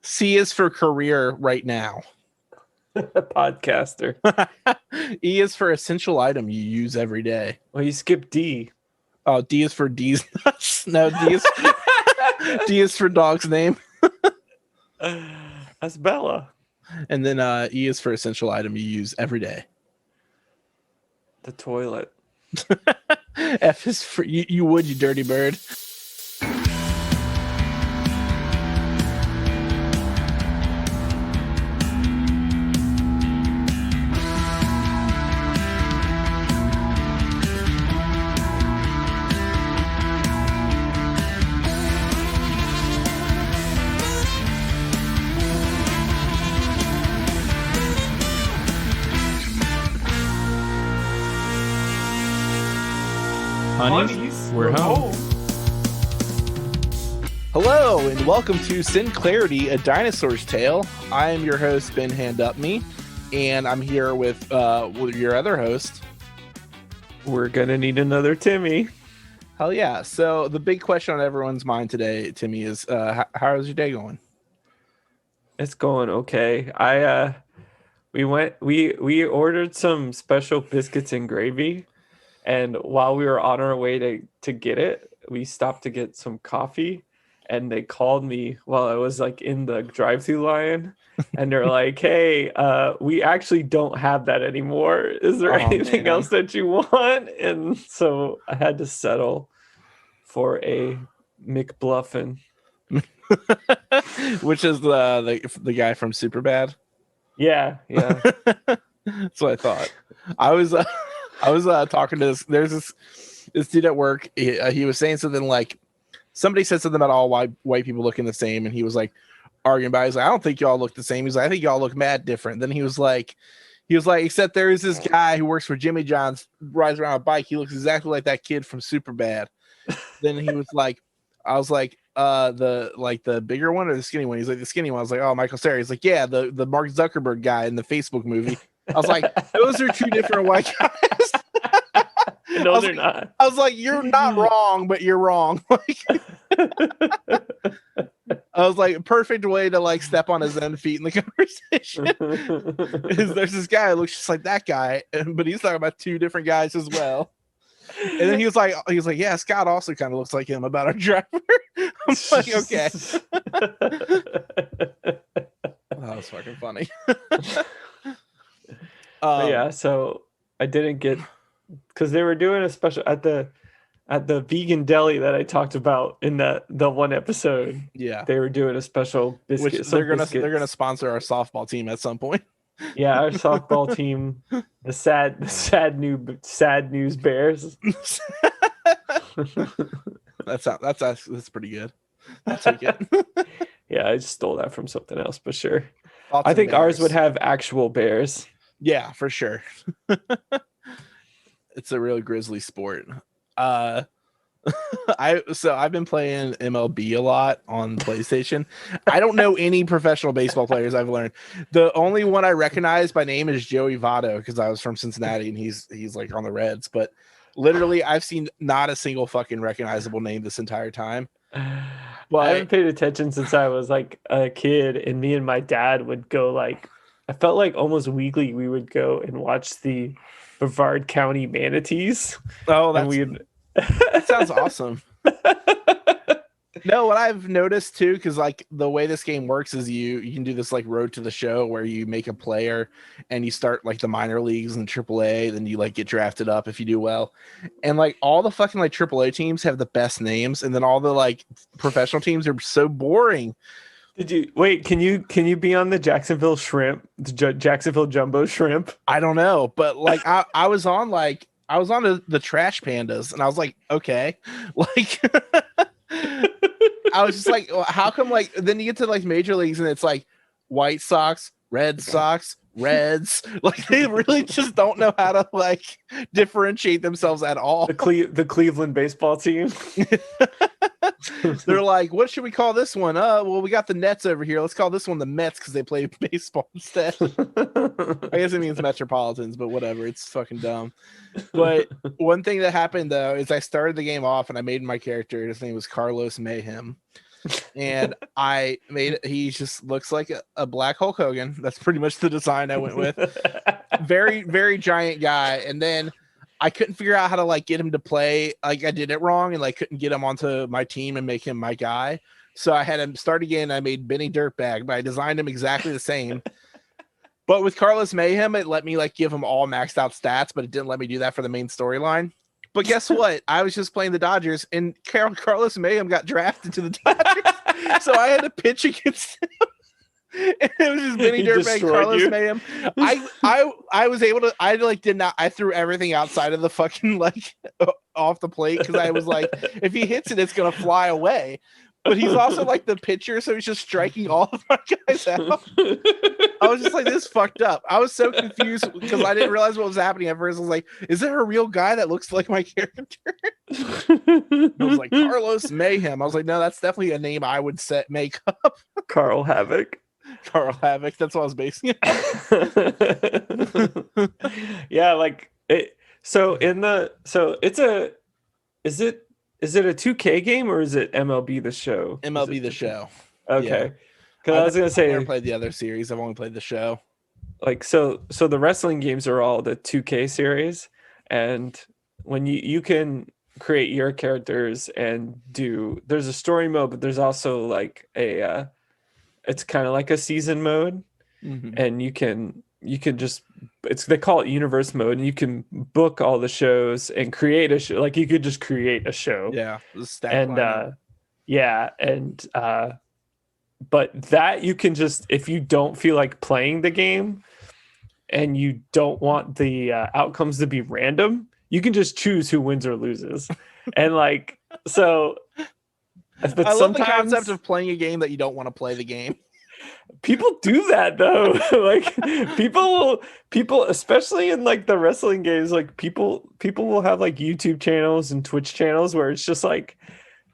C is for career right now. Podcaster. E is for essential item you use every day. Well, you skipped D. Oh, D is for D's nuts. No, D is for dog's name. That's Bella. And then E is for essential item you use every day. The toilet. F is for you would, you dirty bird. Honeys, we're home. Hello and welcome to Sinclairity A Dinosaurs Tale. I am your host, Ben Handupme, and I'm here with your other host. We're gonna need another Timmy. Hell yeah. So the big question on everyone's mind today, Timmy, is how's your day going? It's going okay. We ordered some special biscuits and gravy, and while we were on our way to get it, we stopped to get some coffee, and they called me while I was like in the drive-thru line, and they're like, "Hey, we actually don't have that anymore. Is there anything else that you want?" And so I had to settle for a McBluffin. Which is the guy from Superbad. Yeah. That's what I thought. I was talking to this dude at work. He was saying something like, somebody said something about all white people looking the same, and he was like arguing about it. He's like, I don't think y'all look the same. He's like, I think y'all look mad different. Then he was like, except there is this guy who works for Jimmy John's, rides around a bike. He looks exactly like that kid from Superbad. Then he was like, I was like, the bigger one or the skinny one? He's like, the skinny one. I was like, oh, Michael Cera. He's like, yeah, the Mark Zuckerberg guy in the Facebook movie. I was like, those are two different white guys. No, they're not. I was like, you're not wrong, but you're wrong. I was like, perfect way to like step on his own feet in the conversation. There's this guy who looks just like that guy, but he's talking about two different guys as well. And then he was like, yeah, Scott also kind of looks like him about our driver. I'm like, okay. That was fucking funny. Yeah, so I didn't get, because they were doing a special at the vegan deli that I talked about in the one episode. Yeah, they were doing a special biscuit. Which they're gonna sponsor our softball team at some point. Yeah, our softball team, the sad news Bears. That's pretty good. I'll take it. Yeah, I just stole that from something else, but sure. Thoughts I think bears. Ours would have actual bears. Yeah, for sure. It's a real grisly sport. I've been playing MLB a lot on PlayStation. I don't know any professional baseball players. I've learned the only one I recognize by name is Joey Votto, because I was from Cincinnati and he's like on the Reds. But literally, I've seen not a single fucking recognizable name this entire time. But I haven't paid attention since I was like a kid, and me and my dad would go like, I felt like almost weekly we would go and watch the Brevard County Manatees. Oh, that sounds awesome. No, what I've noticed too, because like the way this game works is you can do this like road to the show where you make a player and you start like the minor leagues and AAA, then you like get drafted up if you do well. And like all the fucking like AAA teams have the best names, and then all the like professional teams are so boring. Did you wait? Can you be on the Jacksonville Shrimp, the Jacksonville Jumbo Shrimp? I don't know, but like I was on the Trash Pandas, and I was like, okay, like I was just like, well, how come? Like then you get to like major leagues, and it's like White Sox, Red Sox, Reds. Like they really just don't know how to like differentiate themselves at all. The Cleveland baseball team. They're like, what should we call this one? Well, we got the Nets over here. Let's call this one the Mets because they play baseball instead. I guess it means Metropolitans, but whatever. It's fucking dumb. But one thing that happened though is I started the game off and I made my character. His name was Carlos Mayhem. and I made it. He just looks like a black Hulk Hogan. That's pretty much the design I went with. Very, very giant guy. And then I couldn't figure out how to like get him to play. Like I did it wrong and like couldn't get him onto my team and make him my guy. So I had him start again. I made Benny Dirtbag, but I designed him exactly the same. But with Carlos Mayhem, it let me like give him all maxed out stats, but it didn't let me do that for the main storyline. But guess what? I was just playing the Dodgers, and Carlos Mayhem got drafted to the Dodgers, so I had to pitch against him. And it was just Benny Dirtbag, Carlos Mayhem. I was able to. I like did not. I threw everything outside of the fucking like off the plate because I was like, if he hits it, it's gonna fly away. But he's also like the pitcher, so he's just striking all of our guys out. I was just like, this fucked up. I was so confused because I didn't realize what was happening at first. I was like, is there a real guy that looks like my character? I was like, Carlos Mayhem. I was like, no, that's definitely a name I would make up. Carl Havoc. Carl Havoc. That's what I was basing it on. Yeah, like it. Is it a 2K game or is it MLB The Show? MLB The Show. Okay. Because I was gonna say, I've never played the other series. I've only played the show. Like so the wrestling games are all the 2K series, and when you can create your characters and there's a story mode, but there's also like it's kind of like a season mode, and you can just they call it universe mode, and you can book all the shows and create a show. Like you could just create a show. Yeah, but that you can just, if you don't feel like playing the game and you don't want the outcomes to be random, you can just choose who wins or loses. And like so, but I love the concept of playing a game that you don't want to play the game. People do that though. Like people, especially in like the wrestling games, like people will have like YouTube channels and Twitch channels where it's just like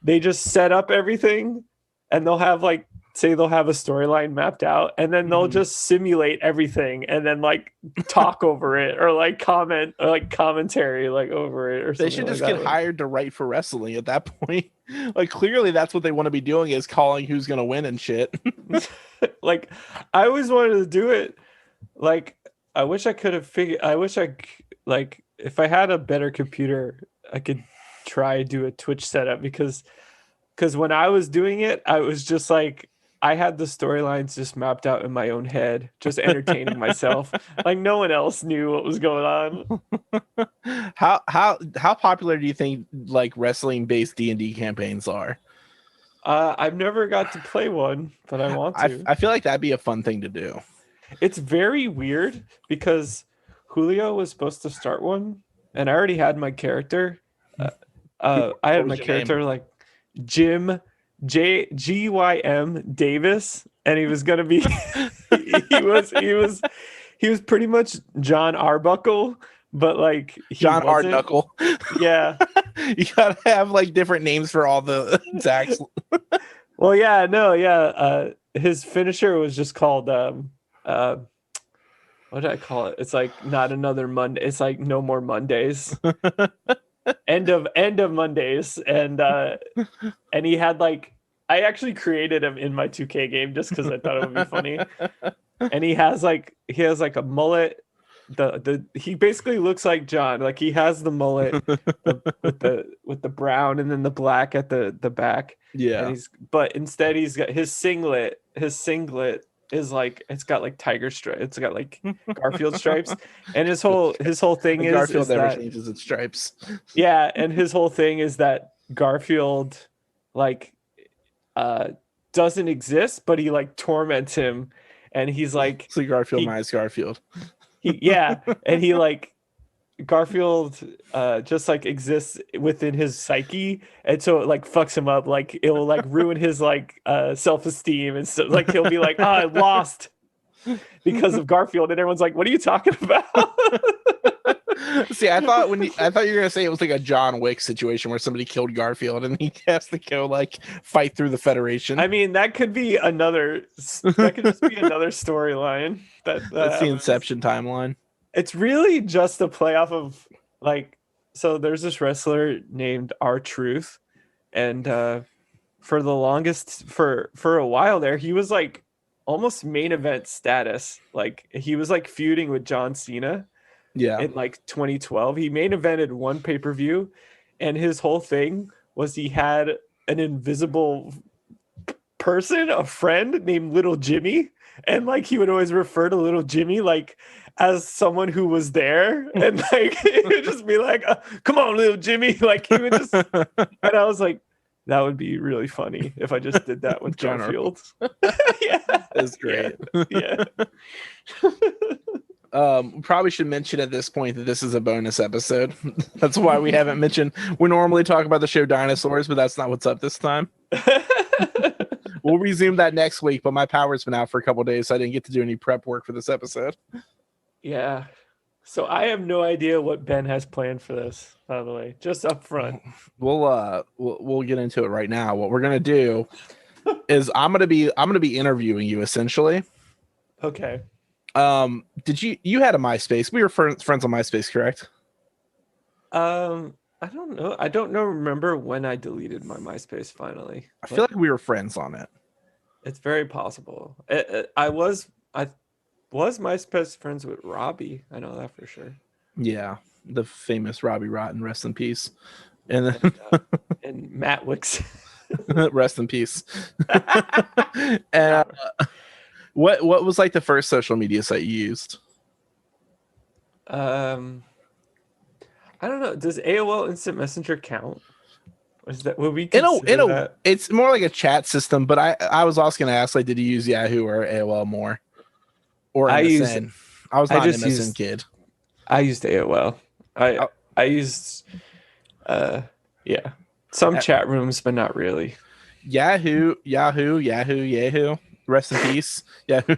they just set up everything, and they'll have like, say they'll have a storyline mapped out, and then they'll just simulate everything and then like talk over it or like comment or like commentary like over it or something. They should just get hired to write for wrestling at that point. Like clearly that's what they want to be doing, is calling who's gonna win and shit. Like I always wanted to do it. Like I wish I could have like if I had a better computer, I could try do a Twitch setup, because when I was doing it, I was just like, I had the storylines just mapped out in my own head, just entertaining myself. Like no one else knew what was going on. How popular do you think like wrestling based D&D campaigns are? I've never got to play one, but I want to. I feel like that'd be a fun thing to do. It's very weird because Julio was supposed to start one, and I already had my character. I had my character name? Like Jim GYM Davis, and he was gonna be he was pretty much John Arbuckle, but like John Hardknuckle. Yeah. You gotta have like different names for all the Zacks. Well, yeah, no, yeah. His finisher was just called what did I call it? It's like not another Monday. It's like no more Mondays. end of Mondays, and he had like, I actually created him in my 2K game just because I thought it would be funny. And he has like a mullet. He basically looks like John. Like he has the mullet with the brown and then the black at the back. Yeah. And but instead he's got his singlet. His singlet is like, it's got like tiger stripes. It's got like Garfield stripes, and his whole thing is Garfield never that, changes its stripes. Yeah, and his whole thing is that Garfield like doesn't exist, but he like torments him, and he's like, so Garfield minus Garfield. And he like, Garfield just like exists within his psyche, and so it like fucks him up. Like it will like ruin his like self-esteem, and so like he'll be like, oh, I lost because of Garfield, and everyone's like, what are you talking about? See, I thought you were gonna say it was like a John Wick situation where somebody killed Garfield and he has to go like fight through the Federation. I mean, that could be another. That could just be another storyline. That's the Inception timeline. It's really just a play off of like. So there's this wrestler named R-Truth, and for the longest for a while there, he was like almost main event status. Like he was like feuding with John Cena Yeah. in like 2012. He main evented one pay-per-view, and his whole thing was he had an invisible person, a friend named Little Jimmy, and like he would always refer to Little Jimmy like as someone who was there, and like it would just be like, come on, Little Jimmy. Like he would just, and I was like, that would be really funny if I just did that with John Garfield. Yeah, that's great. Yeah. Probably should mention at this point that this is a bonus episode. That's why we haven't mentioned. We normally talk about the show Dinosaurs, but that's not what's up this time. We'll resume that next week, but my power's been out for a couple days, so I didn't get to do any prep work for this episode. Yeah. So I have no idea what Ben has planned for this, by the way, just up front. We'll get into it right now. What we're gonna do is I'm gonna be interviewing you essentially. Okay. Did you had a MySpace? We were friends on MySpace, correct? I don't know. I don't know. Remember when I deleted my MySpace finally? I feel like we were friends on it. It's very possible. I was MySpace friends with Robbie. I know that for sure. Yeah, the famous Robbie Rotten, rest in peace. And then and Matt Wicks, rest in peace. And what was like the first social media site you used? I don't know. Does AOL Instant Messenger count? Is that would we that? It's more like a chat system, but I was also gonna ask, like, did you use Yahoo or AOL more? Or MSN? I was not an MSN kid. I used AOL. I used some chat rooms, but not really. Yahoo. Rest in peace. Yahoo.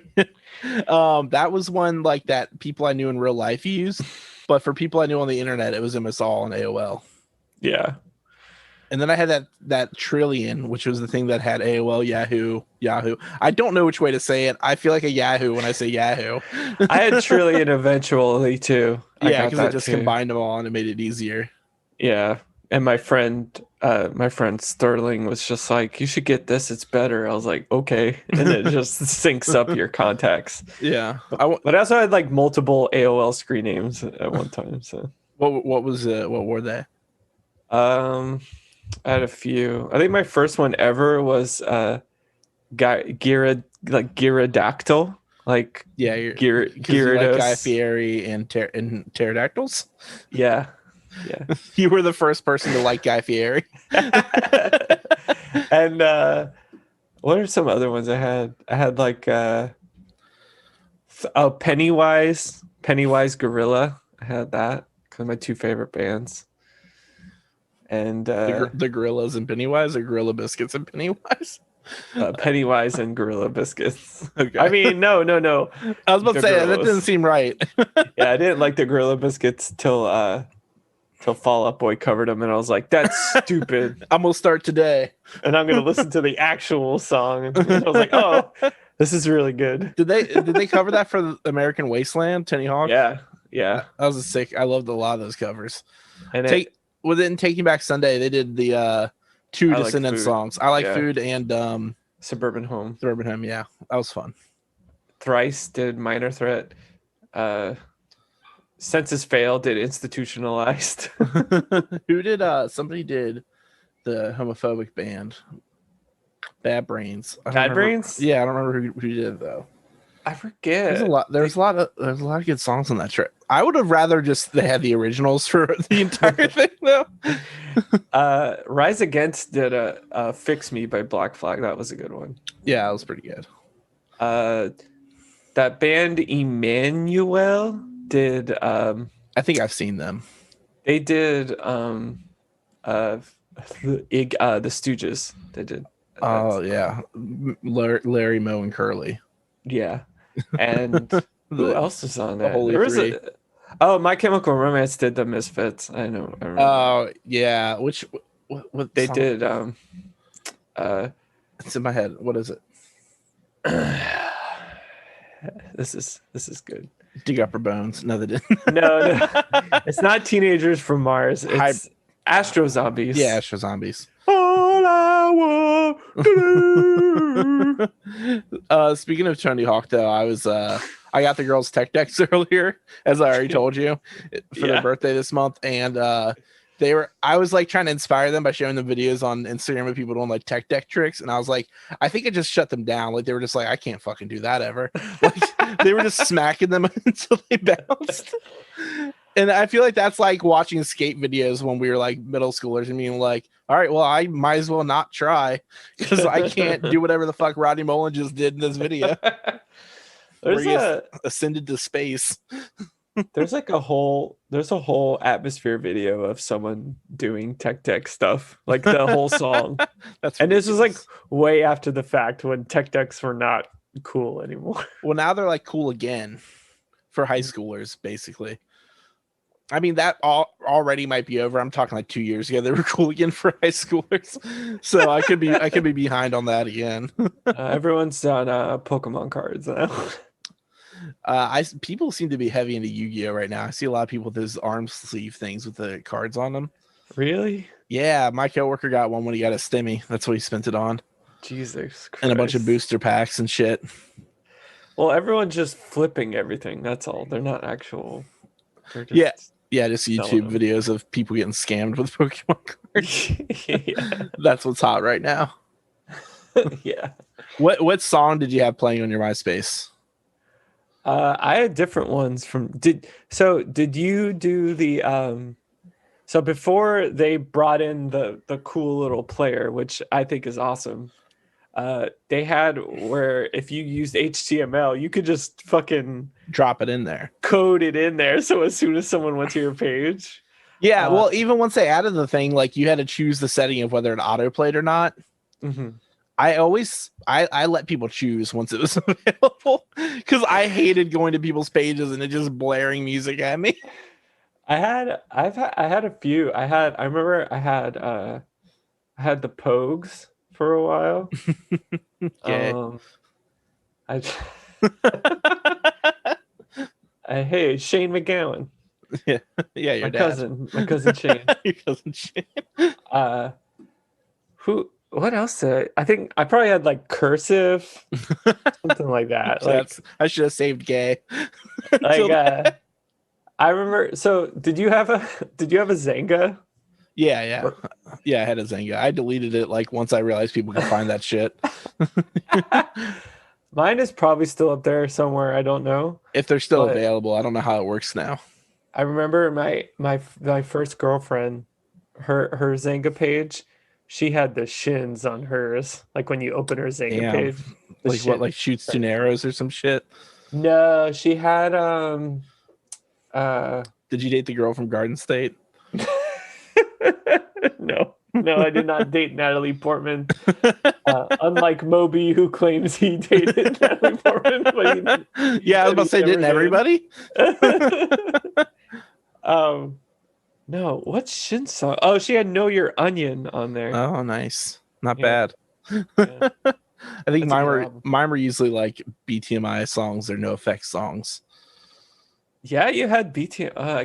That was one like that people I knew in real life used. But for people I knew on the internet, it was almost all on AOL. Yeah. And then I had that Trillion, which was the thing that had AOL, Yahoo. I don't know which way to say it. I feel like a Yahoo when I say Yahoo. I had Trillion eventually too. Yeah, because I just combined them all and it made it easier. Yeah. And my friend Sterling was just like, you should get this. It's better. I was like, okay. And it just syncs up your contacts. Yeah. But I also had like multiple AOL screen names at one time. So what were they? I had a few. I think my first one ever was Gyrodactyl. Like Gyarados. Like Guy Fieri and pterodactyls. Yeah. You were the first person to like Guy Fieri. And what are some other ones I had? I had like Pennywise Gorilla. I had that because my two favorite bands. And the Gorillas and Pennywise, or Gorilla Biscuits and Pennywise? Pennywise and Gorilla Biscuits. Okay. I mean, no. I was about to say that didn't seem right. Yeah, I didn't like the Gorilla Biscuits till Fall Out Boy covered them, and I was like, "That's stupid." I'm gonna start today, and I'm gonna listen to the actual song. And I was like, "Oh, this is really good." Did they cover that for the American Wasteland, Tony Hawk? Yeah. That was sick. I loved a lot of those covers. And within Taking Back Sunday, they did the two Descendant songs. I like Food and Suburban Home. Yeah, that was fun. Thrice did Minor Threat. Census Fail did Institutionalized. Who did somebody did the homophobic band Bad Brains? Bad Brains? Yeah, I don't remember who did it though. I forget. There's a lot of good songs on that trip. I would have rather just they had the originals for the entire thing though. Rise Against did a Fix Me by Black Flag. That was a good one. Yeah, that was pretty good. That band Emmanuel did I think I've seen them. They did the Stooges. They did. Oh yeah. Larry, Moe, and Curly. Yeah. And who else is on that? Holy Three. My Chemical Romance did the Misfits. I know. I remember. Oh yeah. What they song? did it's in my head. What is it? This is good. Dig Up Her Bones. No, they didn't. No. It's not Teenagers from Mars. It's Astro Zombies. Yeah, Astro Zombies. All I want Speaking of Tony Hawk, though, I got the girls tech decks earlier, as I already told you, for their Yeah. birthday this month, and I was like trying to inspire them by showing them videos on Instagram of people doing like tech deck tricks, and I was like, I think it just shut them down. Like they were just like, I can't fucking do that ever. Like they were just smacking them until they bounced. And I feel like that's like watching skate videos when we were like middle schoolers and being like, all right, well, I might as well not try because I can't do whatever the fuck Rodney Mullen just did in this video where he ascended to space. There's a whole atmosphere video of someone doing tech stuff, like the whole song. And this was like way after the fact when tech decks were not cool anymore. Well, now they're like cool again for high schoolers, basically. I mean, that already might be over. I'm talking like 2 years ago. They were cool again for high schoolers, so I could be behind on that again. Everyone's done Pokemon cards now. People seem to be heavy into Yu-Gi-Oh right now. I see a lot of people with those arm sleeve things with the cards on them. Really? Yeah, my coworker got one when he got a stimmy. That's what he spent it on. Jesus Christ. And a bunch of booster packs and shit. Well, everyone's just flipping everything. That's all. They're not actual. They're just just YouTube videos of people getting scammed with Pokemon cards. Yeah. That's what's hot right now. Yeah. What song did you have playing on your MySpace? I had different ones did you do the so before they brought in the cool little player, which I think is awesome, they had where if you used HTML, you could just fucking drop it in there, code it in there, so as soon as someone went to your page. Yeah, well, even once they added the thing, like you had to choose the setting of whether it autoplayed or not. Mm-hmm. I let people choose once it was available because I hated going to people's pages and it just blaring music at me. I had a few. I remember I had the Pogues for a while. Okay. Hey, Shane McGowan. Yeah, your my cousin Shane. Your cousin Shane. What else? I think I probably had like cursive, something like that. I should have saved gay. Like, I remember. So, did you have a Zanga? Yeah. I had a Zanga. I deleted it like once I realized people could find that shit. Mine is probably still up there somewhere. I don't know if they're still available. I don't know how it works now. I remember my first girlfriend, her Zanga page. She had the shins on hers, like when you open her Zanga page. Like what, like shoots 2 arrows or some shit? No, she had Did you date the girl from Garden State? No, I did not date Natalie Portman. Unlike Moby, who claims he dated Natalie Portman. But I was about to say, didn't everybody? No, what's Shin song? Oh, she had Know Your Onion on there. Oh, nice. Not bad. Yeah. I think mine were usually like BTMI songs or No Effects songs. Yeah, you had BTMI. I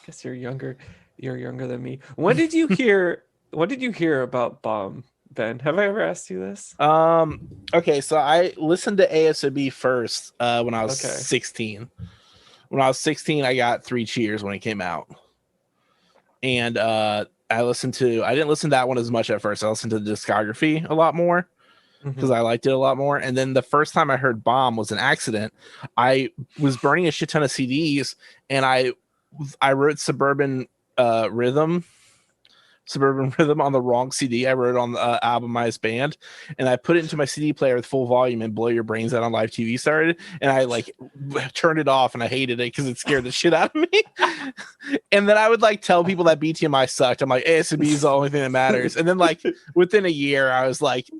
guess you're younger. You're younger than me. When did you hear about Bomb, Ben? Have I ever asked you this? Okay, so I listened to ASOB first when I was 16. When I was 16, I got 3 Cheers when it came out. And I didn't listen to that one as much at first. I listened to the discography a lot more because I liked it a lot more. And then the first time I heard Bomb was an accident. I was burning a shit ton of CDs and I wrote Suburban Rhythm on the wrong CD. I wrote it on the Albumized Band, and I put it into my CD player with full volume, and Blow Your Brains Out on Live TV started, and I like turned it off, and I hated it because it scared the shit out of me. And then I would like tell people that BTMI sucked. I'm like, ASB is the only thing that matters. And then like within a year, I was like,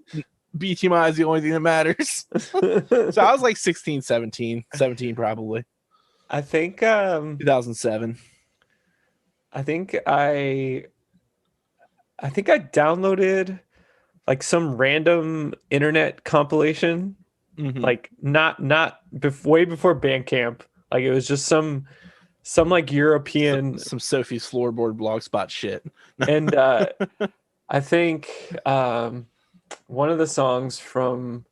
BTMI is the only thing that matters. So I was like 16, 17 probably. I think 2007. I think I downloaded like some random internet compilation, like not way before Bandcamp. Like it was just some like European, some Sophie's Floorboard Blogspot shit. And I think one of the songs from,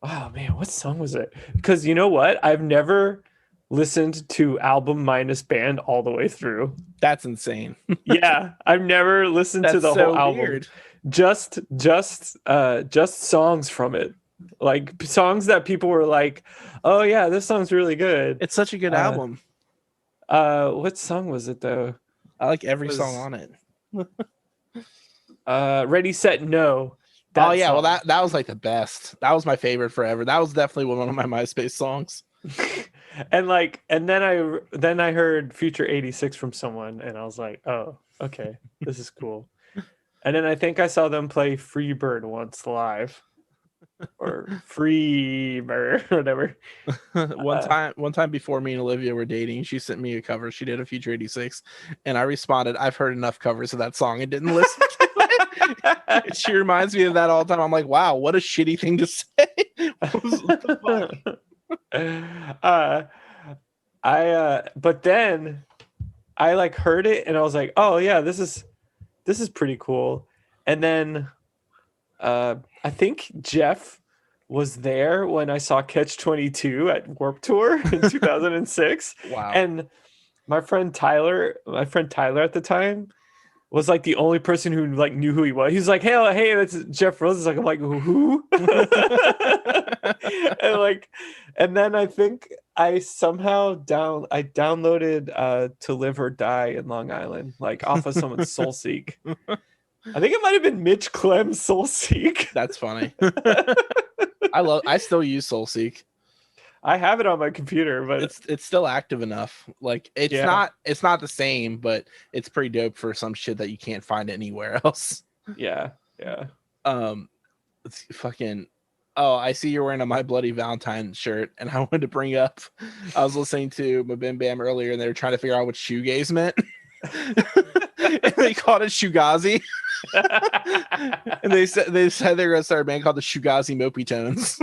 oh man, what song was it? Because you know what? I've never listened to album minus band all the way through. That's insane. Yeah, I've never listened to That's the whole so album. weird. Just songs from it. Like songs that people were like, "Oh yeah, this song's really good." It's such a good album. What song was it though? I like every song on it. Ready Set No. Oh yeah, song. well that was like the best. That was my favorite forever. That was definitely one of my MySpace songs. And then I heard Future 86 from someone and I was like, "Oh, okay. This is cool." And then I think I saw them play Freebird once live. Or Freebird, whatever. One time before me and Olivia were dating, she sent me a cover. She did a Future 86, and I responded, "I've heard enough covers of that song and didn't listen to it." She reminds me of that all the time. I'm like, wow, what a shitty thing to say. What the fuck? But then I like heard it and I was like, oh yeah, this is pretty cool. And then I think Jeff was there when I saw Catch 22 at Warped Tour in 2006. Wow. And my friend Tyler at the time was like the only person who like knew who he was. He was like, hey, that's Jeff Rose. I'm like, who? and then I think I somehow downloaded To Live or Die in Long Island, like off of someone's Soulseek. I think it might have been Mitch Clem's Soulseek. That's funny. I still use Soulseek. I have it on my computer, but it's still active enough. Like it's not the same, but it's pretty dope for some shit that you can't find anywhere else. Yeah. It's fucking. Oh, I see you're wearing a My Bloody Valentine shirt, and I wanted to bring up. I was listening to Mabim Bam earlier, and they were trying to figure out what shoegaze meant. And they called it Shugazi. And they said they were gonna start a band called the Shugazi Mopey Tones.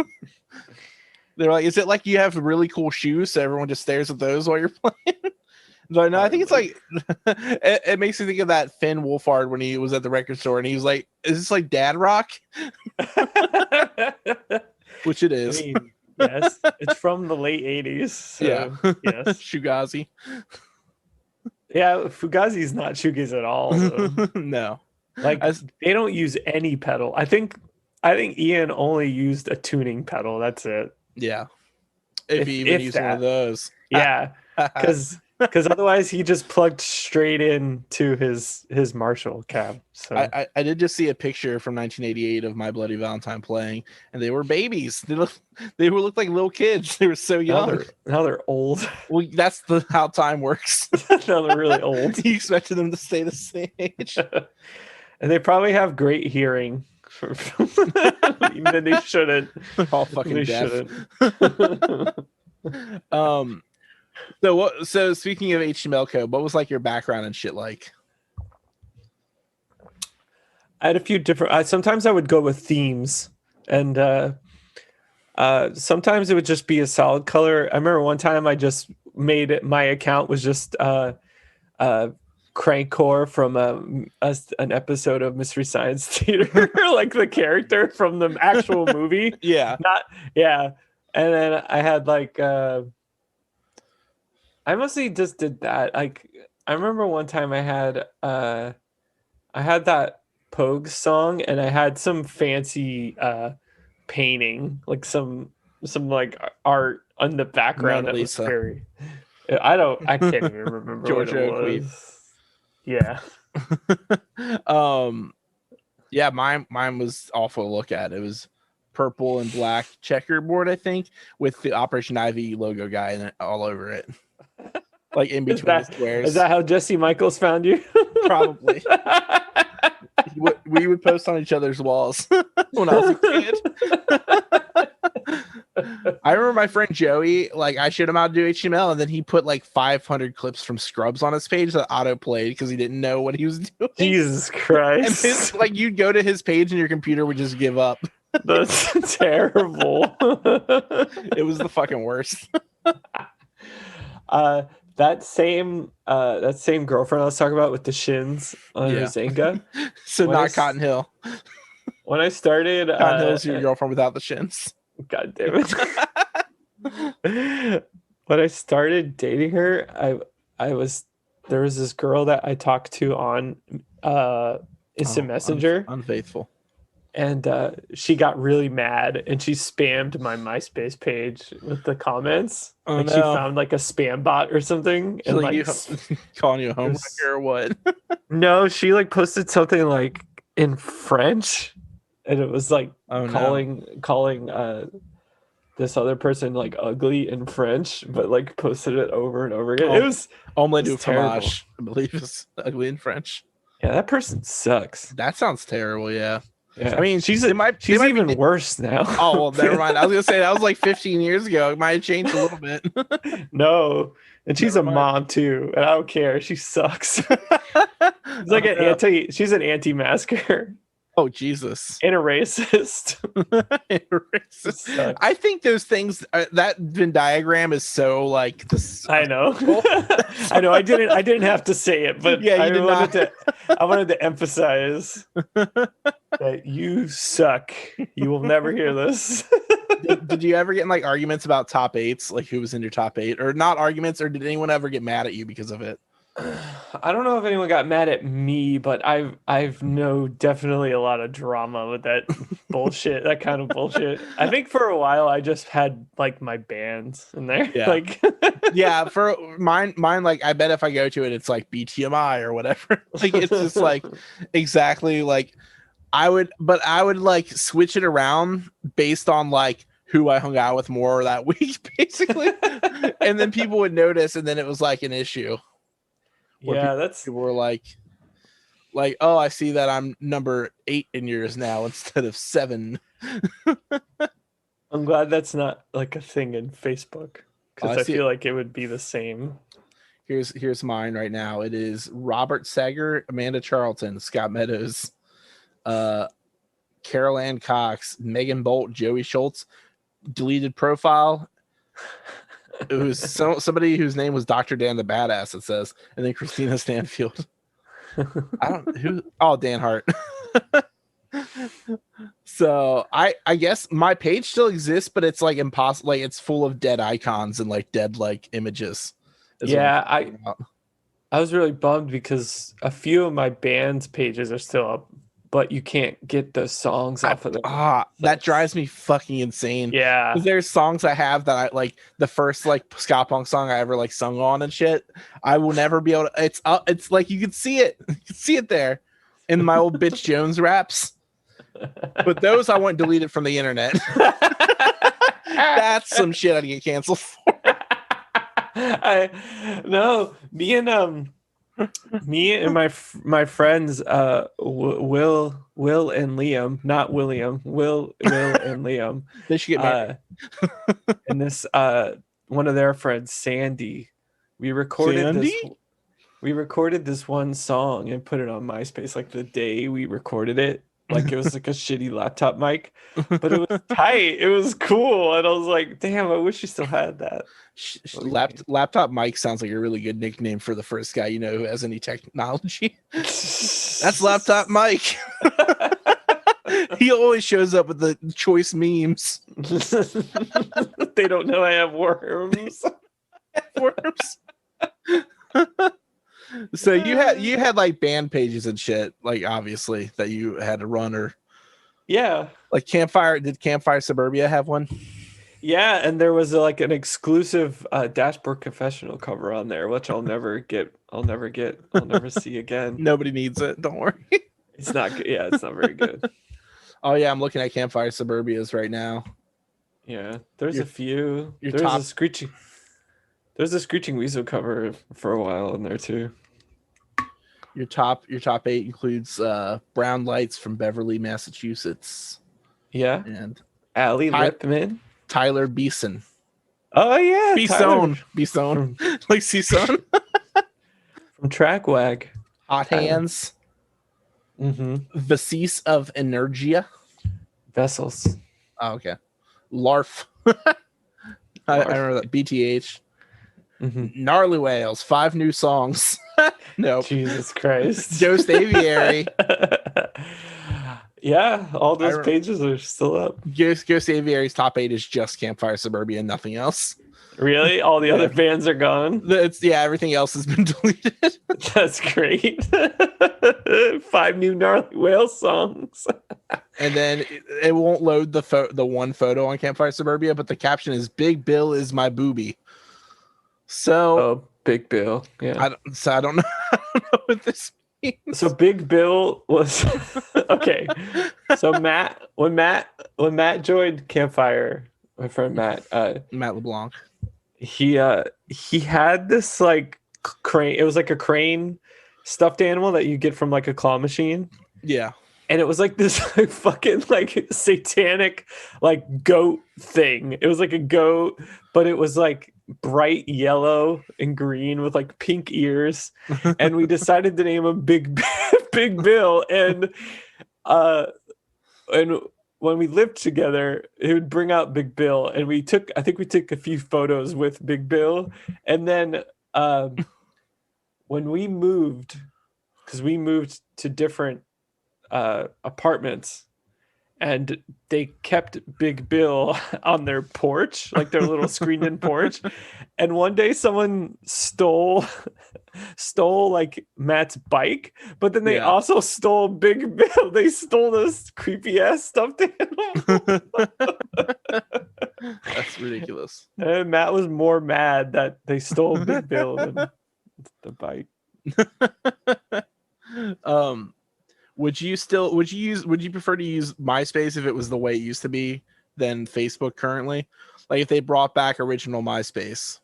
They're like, is it like you have really cool shoes so everyone just stares at those while you're playing? Like, no, I think it's like it makes me think of that Finn Wolfhard when he was at the record store and he was like, is this like dad rock? Which it is. I mean, yes, it's from the late 80s. So, yeah. Yes. Shugazi. Yeah, Fugazi's not shoegaze at all. So. No. Like they don't use any pedal. I think Ian only used a tuning pedal. That's it. Yeah. If he even used one of those. Yeah. Because otherwise he just plugged straight into his Marshall cab. So I did just see a picture from 1988 of My Bloody Valentine playing, and they were babies. They looked like little kids. They were so young. Now they're old. Well, that's how time works. Now they're really old. You expected them to stay the same age. And they probably have great hearing. Even though they shouldn't. All fucking deaf. Shouldn't. So speaking of HTML code, what was like your background and shit like? I had a few different. Sometimes I would go with themes, and sometimes it would just be a solid color. I remember one time I just made it. My account was just Crankcore from an episode of Mystery Science Theater, like the character from the actual movie. Yeah. And then I had like I mostly just did that. Like I remember one time I had that Pogue song and I had some fancy painting, like some like art on the background that was very. I can't even remember what it was. Yeah. Yeah, mine was awful to look at. It was purple and black checkerboard, I think, with the Operation Ivy logo guy in it, all over it. Like in between the squares. Is that how Jesse Michaels found you? Probably. We would post on each other's walls when I was a kid. I remember my friend Joey, like I showed him how to do HTML, and then he put like 500 clips from Scrubs on his page that auto played because he didn't know what he was doing. Jesus Christ! And like you'd go to his page and your computer would just give up. That's terrible. It was the fucking worst. That same girlfriend I was talking about with the shins on her Zynga. So not Cotton Hill. when I started, John Hill's your girlfriend without the shins. God damn it. When I started dating her, there was this girl that I talked to on Instant Messenger, Unfaithful. and she got really mad and she spammed my MySpace page with the comments. Oh, like no. she found like a spam bot or something, and like calling you a homewrecker or what? No, she like posted something like in French, and it was like calling this other person like ugly in French, but like posted it over and over again. It was Omelette du terrible. fromage, I believe is ugly in French. Yeah, that person sucks. That sounds terrible. Yeah. Yeah. I mean, she's even worse now. Oh, well, never mind. I was gonna say that was like 15 years ago. It might have changed a little bit. No, and she's a mom too, and I don't care. She sucks. She's like she's an anti-masker. Oh, Jesus. And a racist. I think those things, that Venn diagram is so like this. I know. I know. I didn't have to say it, but yeah, I wanted to emphasize that you suck. You will never hear this. Did you ever get in like arguments about top eights? Like who was in your top eight, or not arguments, or did anyone ever get mad at you because of it? I don't know if anyone got mad at me, but I've definitely a lot of drama with that bullshit, that kind of bullshit. I think for a while I just had like my bands in there. Yeah. Like yeah, for mine, like I bet if I go to it, it's like BTMI or whatever. Like it's just like exactly like I would like switch it around based on like who I hung out with more that week, basically. And then people would notice, and then it was like an issue. Yeah, people were like, oh, I see that I'm number 8 in yours now instead of 7. I'm glad that's not like a thing in Facebook, because I feel like it would be the same. Here's mine right now. It is Robert Sager, Amanda Charlton, Scott Meadows, Carol Ann Cox, Megan Bolt, Joey Schultz. Deleted profile. It was somebody whose name was Dr. Dan the Badass, it says, and then Christina Stanfield. Dan Hart. So I guess my page still exists, but it's like impossible. Like it's full of dead icons and like dead like images. Yeah, I was really bummed because a few of my band's pages are still up, but you can't get the songs off of them. That drives me fucking insane. Yeah. There's songs I have that I like, the first like ska punk song I ever like sung on and shit. I will never be able to, it's like you can see it. You can see it there in my old Bitch Jones raps. But those I want deleted from the internet. That's some shit I'd get canceled for. Me and my friends, Will and Liam, not William, Will and Liam. They should get married. And this one of their friends, Sandy, we recorded this one song and put it on MySpace like the day we recorded it. Like it was like a shitty laptop mic, but it was tight. It was cool, and I was like, "Damn, I wish you still had that." Laptop mic sounds like a really good nickname for the first guy you know who has any technology. That's Laptop Mike. He always shows up with the choice memes. They don't know I have worms. Worms. So you had like band pages and shit, like obviously that you had to run, or like Campfire. Did Campfire Suburbia have one? Yeah, and there was like an exclusive Dashboard Confessional cover on there, which I'll never see again. Nobody needs it. Don't worry. It's not good. Yeah, it's not very good. Oh yeah, I'm looking at Campfire Suburbias right now. Yeah, there's a few. There's a Screeching Weasel cover for a while in there too. Your top 8 includes Brown Lights from Beverly, Massachusetts. Yeah. And Allie Lipman. Tyler Beeson. Oh yeah. Beeson. Like Season. From Trackwag. Hot Hands. Vasis of Energia. Vessels. Oh, okay. Larf. I remember that. BTH. Gnarly Whales, 5 new songs. No. Jesus Christ. Joe Stavieri. Yeah, all I those pages are still up. Ghost Aviary's top 8 is just Campfire Suburbia and nothing else. Really? All the other bands are gone? It's everything else has been deleted. That's great. 5 new Gnarly Whale songs. And then it won't load the one photo on Campfire Suburbia, but the caption is "Big Bill is my booby." So, Big Bill. Yeah. I don't know, I don't know what this means. So Big Bill was okay. So when Matt joined Campfire, my friend Matt LeBlanc, he had this like crane. It was like a crane stuffed animal that you get from like a claw machine. Yeah. And it was like this like, fucking like satanic like goat thing. It was like a goat, but it was like bright yellow and green with like pink ears. And we decided to name him Big Bill. And when we lived together, it would bring out Big Bill. And I think we took a few photos with Big Bill. And then when we moved, because we moved to different apartments, and they kept Big Bill on their porch, like their little screened-in porch. And one day someone stole like Matt's bike, but then they also stole Big Bill. They stole this creepy ass stuffed animal. That's ridiculous. And Matt was more mad that they stole Big Bill than the bike. Would you prefer to use MySpace if it was the way it used to be than Facebook currently? Like if they brought back original MySpace,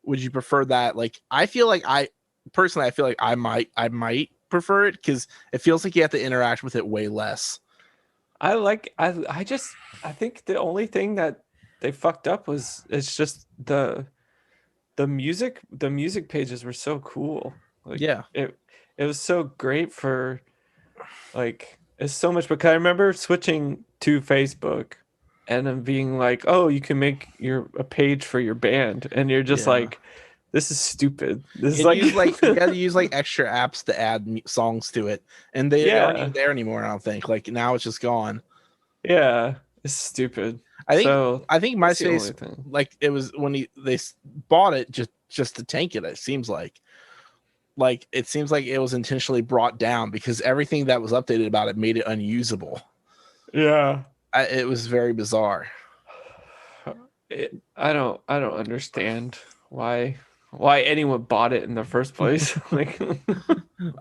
would you prefer that? Like I feel like I might prefer it because it feels like you have to interact with it way less. I think the only thing that they fucked up was it's just the music pages were so cool. Like, it was so great for like it's so much, because I remember switching to Facebook and then being like, oh, you can make a page for your band, and you're just like, this is stupid. This is you got to use like extra apps to add songs to it, and they aren't even there anymore. I don't think, like now it's just gone. Yeah, it's stupid. I think MySpace, like it was when they bought it just to tank it. It seems like it was intentionally brought down because everything that was updated about it made it unusable. Yeah, it was very bizarre. I don't understand why anyone bought it in the first place. Like,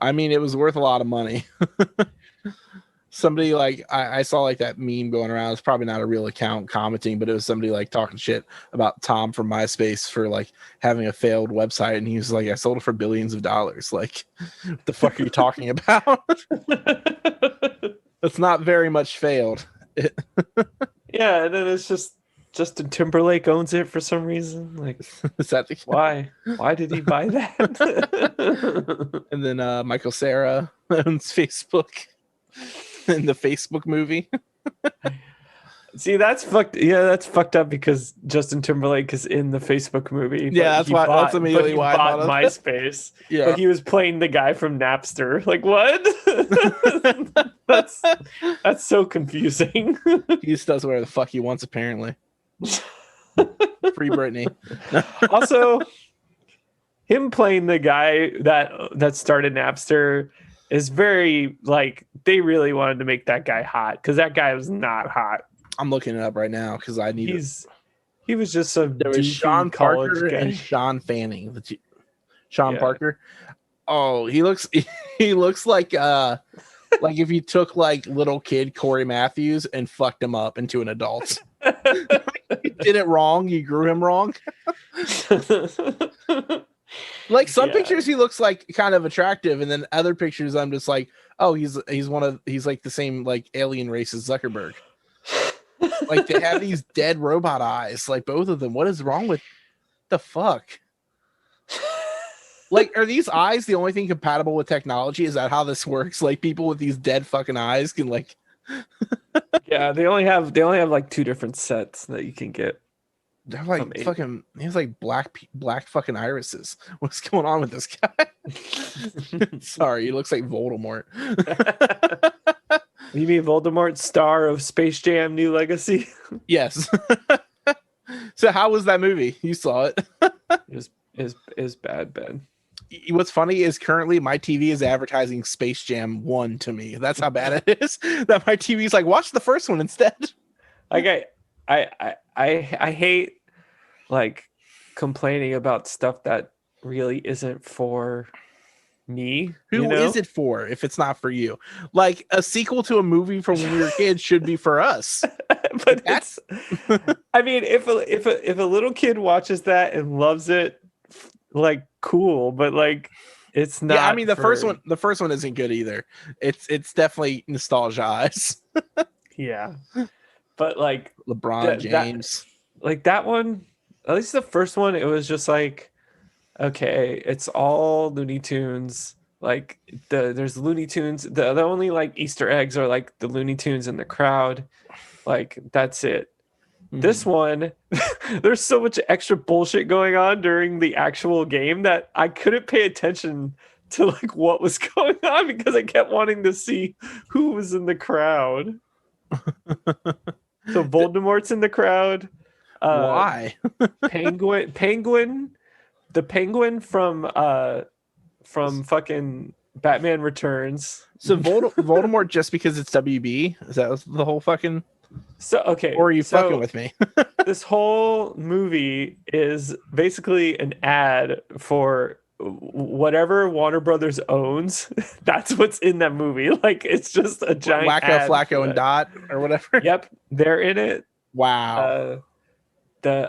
I mean, it was worth a lot of money. Somebody like I saw like that meme going around. It's probably not a real account commenting, but it was somebody like talking shit about Tom from MySpace for like having a failed website, and he was like, "I sold it for billions of dollars." Like, what the fuck are you talking about? That's not very much failed. Yeah, and then it's just Justin Timberlake owns it for some reason. Like, is that why? Why did he buy that? And then Michael Cera owns Facebook. In the Facebook movie. See, that's fucked. Yeah, that's fucked up because Justin Timberlake is in the Facebook movie. Yeah, that's immediately why I bought MySpace. Yeah, but he was playing the guy from Napster. Like, what? that's so confusing. He just does whatever the fuck he wants, apparently. Free Britney. Also, him playing the guy that started Napster is very like they really wanted to make that guy hot because that guy was not hot. I'm looking it up right now because I need. He was just some. There was Sean Parker and Sean Fanning. Sean Parker. Oh, he looks like if you took like little kid Corey Matthews and fucked him up into an adult. You did it wrong. You grew him wrong. Like some pictures he looks like kind of attractive, and then other pictures I'm just like, oh, he's like the same like alien race as Zuckerberg. Like they have these dead robot eyes, like both of them. What is wrong with the fuck? Like, are these eyes the only thing compatible with technology? Is that how this works? Like people with these dead fucking eyes can like yeah, they only have like 2 different sets that you can get. They're like fucking. He has like black fucking irises. What's going on with this guy? Sorry, he looks like Voldemort. You mean Voldemort, star of Space Jam: New Legacy? Yes. So how was that movie? You saw it. Is bad, Ben. What's funny is currently my TV is advertising Space Jam 1 to me. That's how bad it is. That my TV is like, watch the first one instead. Like I hate like complaining about stuff that really isn't for me. Who is it for if it's not for you? Like a sequel to a movie from when we were kids should be for us. But that's I mean, if a little kid watches that and loves it, like cool, but like it's not. Yeah, I mean the first one isn't good either. It's definitely nostalgia. Yeah. But like LeBron James. That one, at least the first one, it was just like, okay, it's all Looney Tunes. Like there's Looney Tunes. The only like Easter eggs are like the Looney Tunes in the crowd. Like that's it. Mm-hmm. This one, there's so much extra bullshit going on during the actual game that I couldn't pay attention to like what was going on because I kept wanting to see who was in the crowd. So Voldemort's in the crowd. Why? Penguin, the Penguin from fucking Batman Returns. So Voldemort just because it's WB? Is that the whole fucking? So okay. Or are you fucking with me? This whole movie is basically an ad for whatever Warner Brothers owns. That's what's in that movie. Like it's just a giant Wacko, ad Flacco, and Dot or whatever. Yep, they're in it. Wow.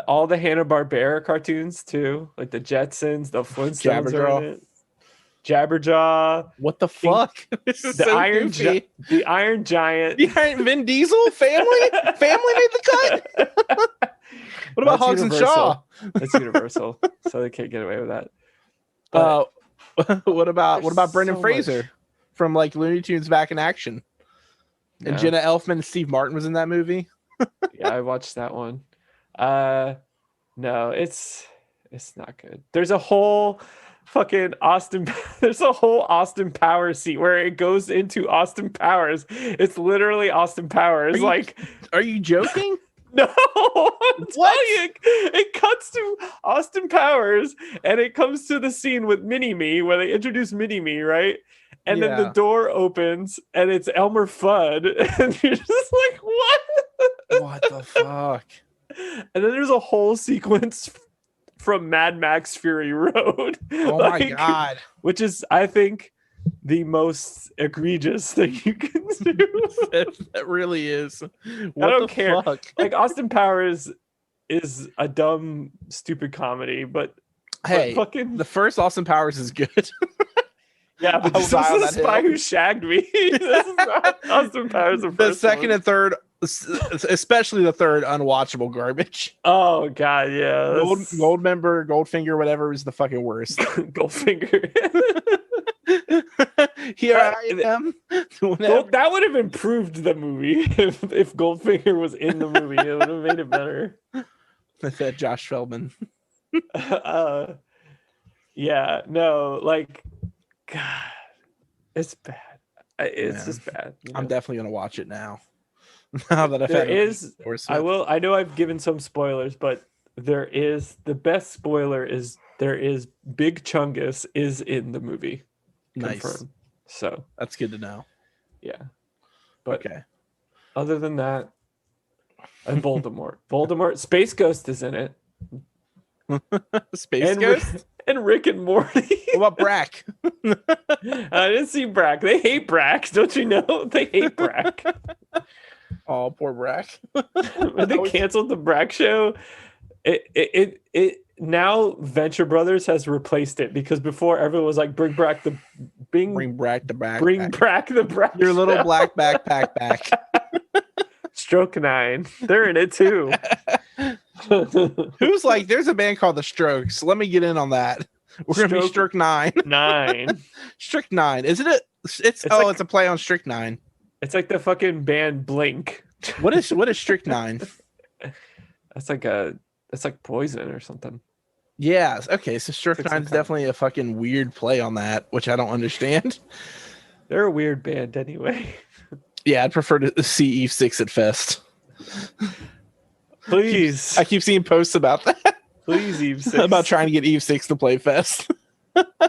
All the Hanna-Barbera cartoons too, like the Jetsons, the Flintstones are in it. Jabberjaw. What the fuck? This is the so Iron goofy. The Iron Giant. The Iron Vin Diesel family made the cut. What about Hobbs and Shaw? That's Universal, so they can't get away with that. What about Brendan Fraser from like Looney Tunes Back in Action? No. And Jenna Elfman and Steve Martin was in that movie. Yeah, I watched that one. No, it's not good. There's a whole Austin Powers seat where it goes into Austin Powers. It's literally Austin Powers. Are you joking? No, I'm telling you, it cuts to Austin Powers and it comes to the scene with Mini-Me where they introduce Mini-Me, right? And then the door opens and it's Elmer Fudd, and you're just like, what? What the fuck? And then there's a whole sequence from Mad Max Fury Road. Oh my god. Which is, I think, the most egregious thing you can do. That really is. What I don't care. Fuck? Like Austin Powers is a dumb, stupid comedy, but hey, the first Austin Powers is good. Yeah, but this is The Spy Who Shagged Me. This is not Austin Powers. The second and third, especially the third, unwatchable garbage. Oh god, yeah. Goldfinger, whatever is the fucking worst. Goldfinger. Here I am. That would have improved the movie if Goldfinger was in the movie. It would have made it better. I said Josh Feldman. Yeah, no, like, God, it's bad. It's just bad. You know? I'm definitely gonna watch it now. Now that I've had I know I've given some spoilers, but the best spoiler is there is Big Chungus is in the movie. Nice. Confirmed. So that's good to know. Yeah. But okay. Other than that, and Voldemort, Space Ghost is in it. Space Ghost? And Rick and Morty. What about Brack? I didn't see Brack. They hate Brack. Don't you know? They hate Brack. Oh, poor Brack. When they canceled the Brack show, it now Venture Brothers has replaced it, because before everyone was like, bring Brack the Brack. Your little black backpack back. Stroke 9. They're in it too. Who's like, there's a band called The Strokes. Let me get in on that. We're gonna be Stroke 9. Strict 9. Isn't it? It's a play on Strychnine. It's like the fucking band Blink. What is Strychnine? That's like Poison or something. Yeah. Okay. So Strychnine's definitely a fucking weird play on that, which I don't understand. They're a weird band anyway. Yeah, I'd prefer to see Eve 6 at Fest. Please. I keep seeing posts about that. Please, Eve 6. About trying to get Eve 6 to play Fest.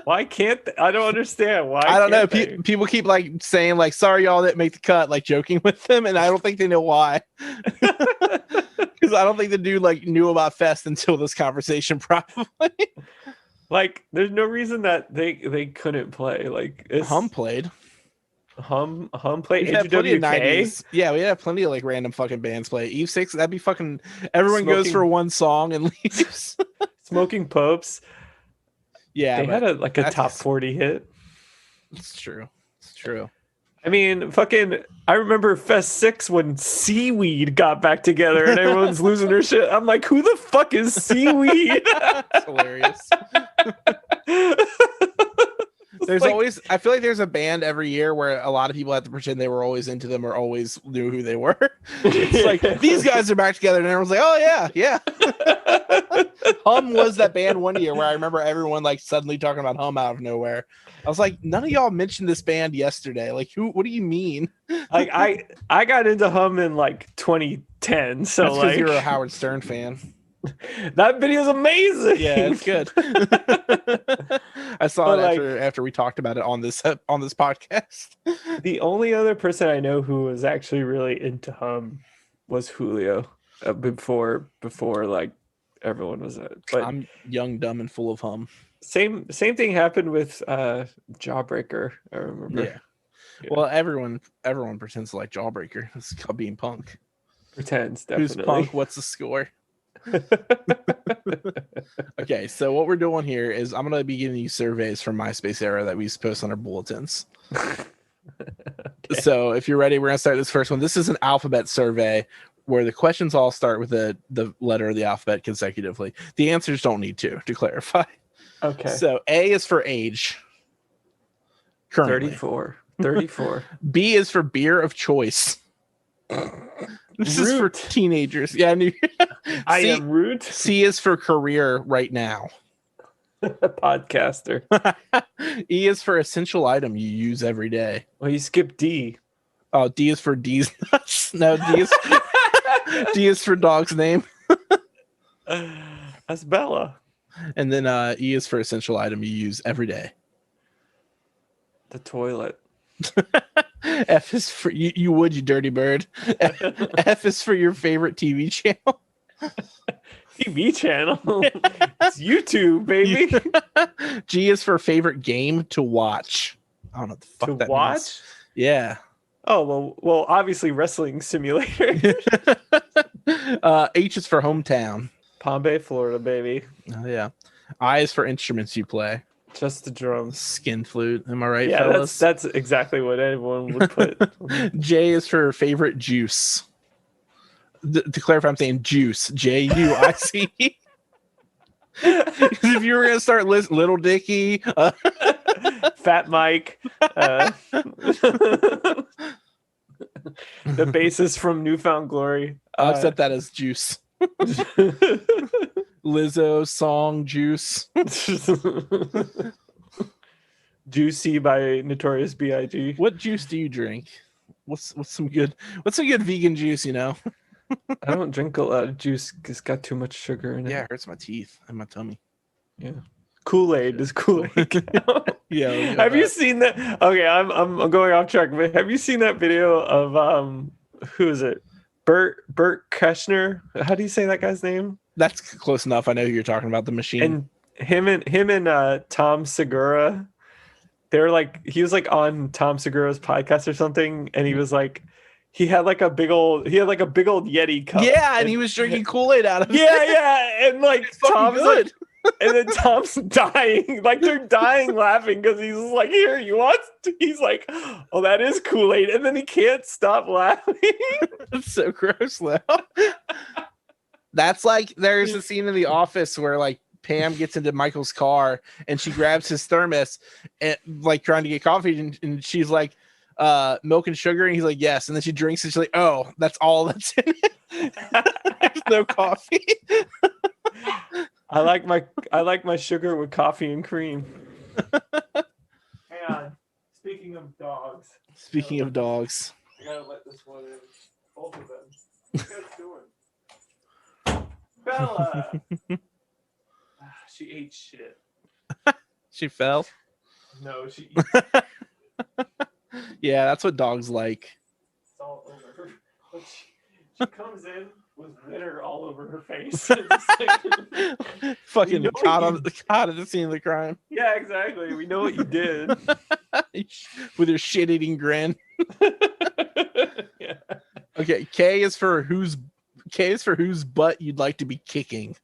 Why can't I don't understand. Why I don't know. can't they? People keep like saying like, sorry, y'all didn't make the cut, like joking with them. And I don't think they know why. Because I don't think the dude like knew about Fest until this conversation, probably. Like, there's no reason that they couldn't play. Like, Hum played. Hum played. We had plenty of HWK. 90s. Yeah, we had plenty of like random fucking bands play. Eve 6, that'd be fucking everyone goes Smoking- for one song and leaves. Smoking Popes. Yeah, They had a top 40 hit. It's true. It's true. I mean, I remember Fest 6 when Seaweed got back together and everyone's losing their shit. I'm like, who the fuck is Seaweed? It's hilarious. There's like, always, I feel like there's a band every year where a lot of people have to pretend they were always into them or always knew who they were. It's like, these guys are back together, and everyone's like, oh yeah, yeah. Hum was that band one year where I remember everyone like suddenly talking about Hum out of nowhere. I was like, none of y'all mentioned this band yesterday. Like, what do you mean? like I got into Hum in like 2010, so That's because like you're a Howard Stern fan. that video's amazing. Yeah, it's good. I saw it after we talked about it on this podcast. The only other person I know who was actually really into Hum was Julio before like everyone was it. But I'm young, dumb, and full of Hum. Same thing happened with Jawbreaker. I remember. Yeah. Well, everyone pretends to like Jawbreaker. It's called being punk. Pretends, definitely. Who's punk? What's the score? Okay, so what we're doing here is I'm gonna be giving you surveys from Myspace era that we used to post on our bulletins. Okay. So if you're ready, we're gonna start this first one. This is an alphabet survey where the questions all start with the letter of the alphabet consecutively. The answers don't need to clarify. Okay. So A is for age. Currently. 34. B is for beer of choice. This is for teenagers. Yeah, I am Root. C is for career right now. Podcaster. E is for essential item you use every day. Well, you skipped D. Oh, D is for D's nuts. No, D is for dog's name. That's Bella. And then E is for essential item you use every day. The toilet. F is for you would, you dirty bird. F is for your favorite TV channel. TV channel. It's YouTube, baby. G is for favorite game to watch. I don't know what the fuck that watch means. Yeah. Oh well obviously wrestling simulator. H is for hometown. Palm Bay, Florida, baby. Oh yeah. I is for instruments you play. Just the drums. Skin flute. Am I right, yeah, fellas? that's exactly what anyone would put. J is for favorite juice. To clarify, I'm saying juice. Juice. If you were going to start Little Dicky. Fat Mike. The bassist from Newfound Glory. I'll accept that as juice. Lizzo song Juice. Juicy by Notorious B.I.G. What juice do you drink? What's some good vegan juice, you know? I don't drink a lot of juice because it's got too much sugar in it. Yeah, it hurts my teeth and my tummy. Yeah. Kool-Aid is Kool-Aid. Yeah. Have you seen that? Okay, I'm going off track, but have you seen that video of who is it? Bert Kreschner? How do you say that guy's name? That's close enough. I know who you're talking about, the machine. And him and Tom Segura, he was like on Tom Segura's podcast or something, and he was like, he had like a big old Yeti cup. Yeah, and he was drinking Kool-Aid out of it. Yeah, and like Tom's good. And then Tom's dying, like they're dying laughing because he's like, "Here, you want?" He's like, "Oh, that is Kool-Aid," and then he can't stop laughing. That's so gross, though. That's like there's a scene in The Office where like Pam gets into Michael's car and she grabs his thermos and like trying to get coffee, and she's like, "Milk and sugar," and he's like, "Yes," and then she drinks and she's like, "Oh, that's all that's in it." There's no coffee. I like my sugar with coffee and cream. Hang on. Speaking of dogs. Speaking of dogs. I gotta Bella. She ate shit. She fell. No, she Yeah, that's what dogs like. It's all over her. But she comes in with litter all over her face. Just like, Fucking caught at the scene of the crime. yeah, exactly. We know what you did. With your shit-eating grin. Yeah. Okay, K is for whose butt you'd like to be kicking.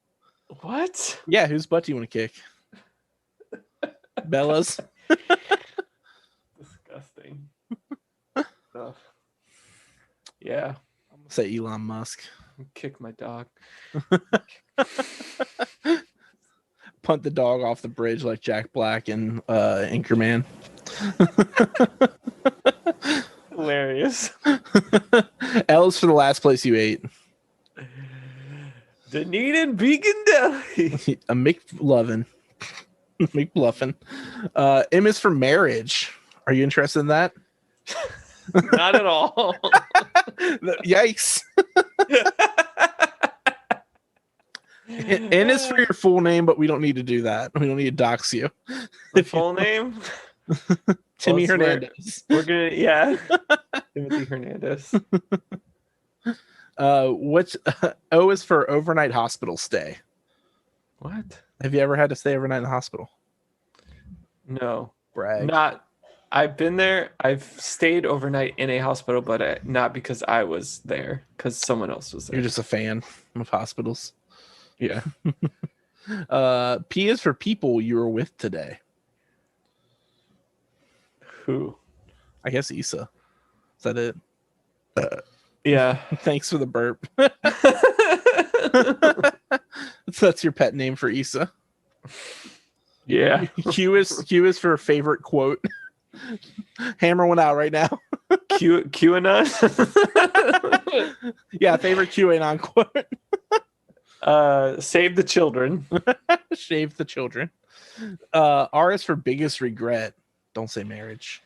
What? Yeah, whose butt do you want to kick? Bella's. Disgusting. Stuff. Yeah. I'm gonna say Elon Musk. Kick my dog. Punt the dog off the bridge like Jack Black and Anchorman. Hilarious. L is for the last place you ate. Dunedin Beacon Deli. A McLovin. McBluffin. M is for marriage. Are you interested in that? Not at all. Yikes. N is for your full name, but we don't need to do that. We don't need to dox you. The full name? Timmy Hernandez. We're gonna, yeah. Timothy Hernandez. What's O is for overnight hospital stay. What? Have you ever had to stay overnight in the hospital? No. Brag. Not. I've been there. I've stayed overnight in a hospital, but not because I was there, because someone else was there. You're just a fan of hospitals. Yeah. P is for people you were with today. Who? I guess Issa. Is that it? Yeah. Thanks for the burp. That's your pet name for Issa. Yeah. Q is for favorite quote. Hammer one out right now. QAnon. Yeah, favorite QAnon quote. Save the children. Shave the children. R is for biggest regret. Don't say marriage.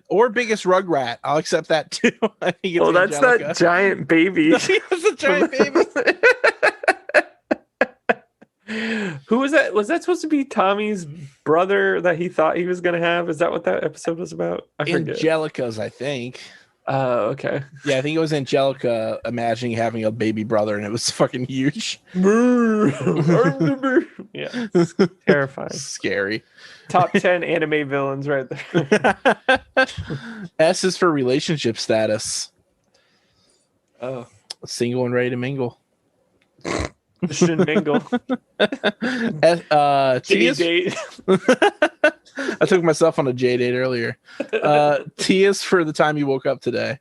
Or biggest rugrat. I'll accept that too. I think it's that's Angelica. that giant baby. That's a giant baby. Who was that? Was that supposed to be Tommy's brother that he thought he was going to have? Is that what that episode was about? I forget. Angelica's, I think. Oh, okay. Yeah, I think it was Angelica imagining having a baby brother, and it was fucking huge. Yeah, it's terrifying. Scary. Top 10 anime villains right there. S is for relationship status. Oh. Single and ready to mingle. Shin mingle. T is... date. I took myself on a J date earlier. T is for the time you woke up today.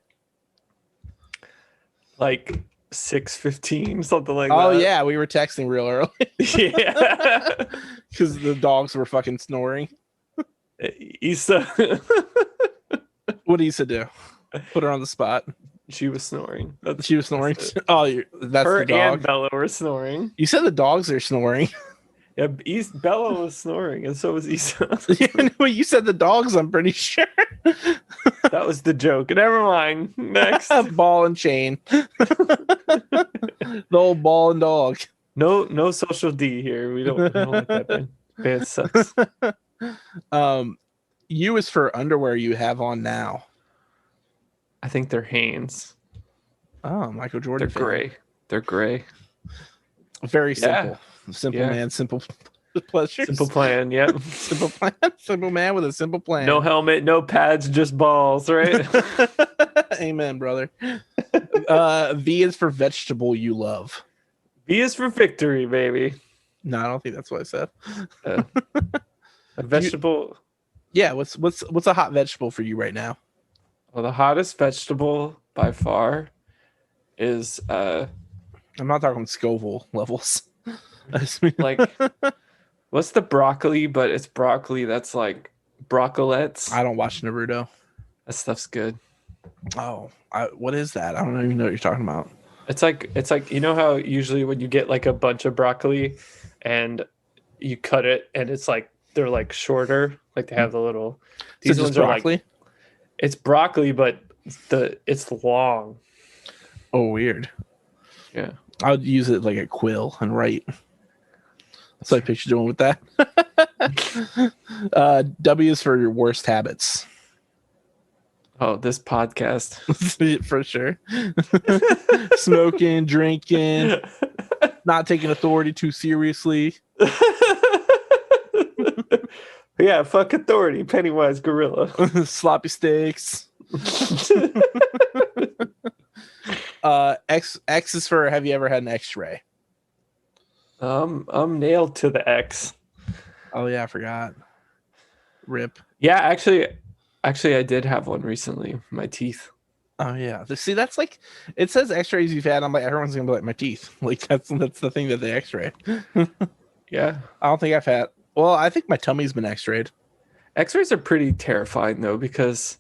Like 6:15, something like that. Oh yeah, we were texting real early. Yeah. Because the dogs were fucking snoring. Issa. What did Issa do? Put her on the spot. She was snoring. She was snoring. Oh, that's her the dog. and Bella were snoring. You said the dogs are snoring. Yeah, Bella was snoring, and so was Issa. Yeah, no, you said the dogs. I'm pretty sure. That was the joke. Never mind. Next. Ball and chain. The old ball and dog. No social D here. We don't like that band. Band sucks. U is for underwear you have on now. I think they're Hanes. Oh, Michael Jordan. They're gray. They're gray. Very simple. Simple man, simple pleasure. Simple plan, yep. Simple plan. Simple man with a simple plan. No helmet, no pads, just balls, right? Amen, brother. V is for vegetable you love. V is for victory, baby. No, I don't think that's what I said. A vegetable. Yeah, what's a hot vegetable for you right now? Well, the hottest vegetable by far is I'm not talking Scoville levels. like what's the broccoli, but it's broccoli that's like broccolettes. I don't watch Naruto. That stuff's good. Oh, what is that? I don't even know what you're talking about. It's like you know how usually when you get like a bunch of broccoli and you cut it and it's like they're like shorter, like they have the little. These ones are broccoli. Like, it's broccoli, but it's long. Oh, weird. Yeah. I would use it like a quill and write. So I pictured doing with that. W is for your worst habits. Oh, this podcast. For sure. Smoking, drinking, not taking authority too seriously. Yeah, fuck authority, Pennywise Gorilla. Sloppy steaks. X is for have you ever had an X-ray? I'm nailed to the X. Oh yeah, I forgot. Rip. Yeah, actually, I did have one recently. My teeth. Oh yeah. See, that's like it says X-rays you've had. I'm like, everyone's gonna be like my teeth. Like that's the thing that they X-ray. Yeah. I don't think I've had. Well, I think my tummy's been X-rayed. X-rays are pretty terrifying though, because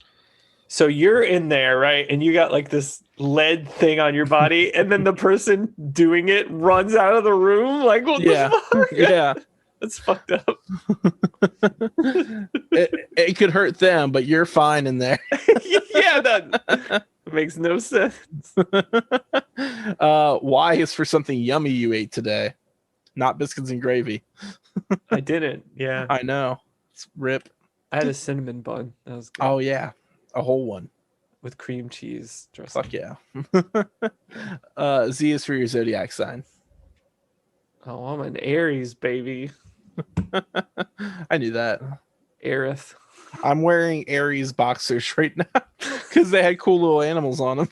so you're in there, right? And you got like this lead thing on your body, and then the person doing it runs out of the room. Like, what Yeah. the fuck? Yeah. That's fucked up. it could hurt them, but you're fine in there. Yeah, that makes no sense. Y is for something yummy you ate today, not biscuits and gravy. I didn't. Yeah. I know. It's rip. I had a cinnamon bun. That was good. Oh yeah, a whole one With cream cheese dressing. Fuck yeah. Z is for your zodiac sign. Oh, I'm an Aries, baby. I knew that. Aerith. I'm wearing Aries boxers right now because they had cool little animals on them.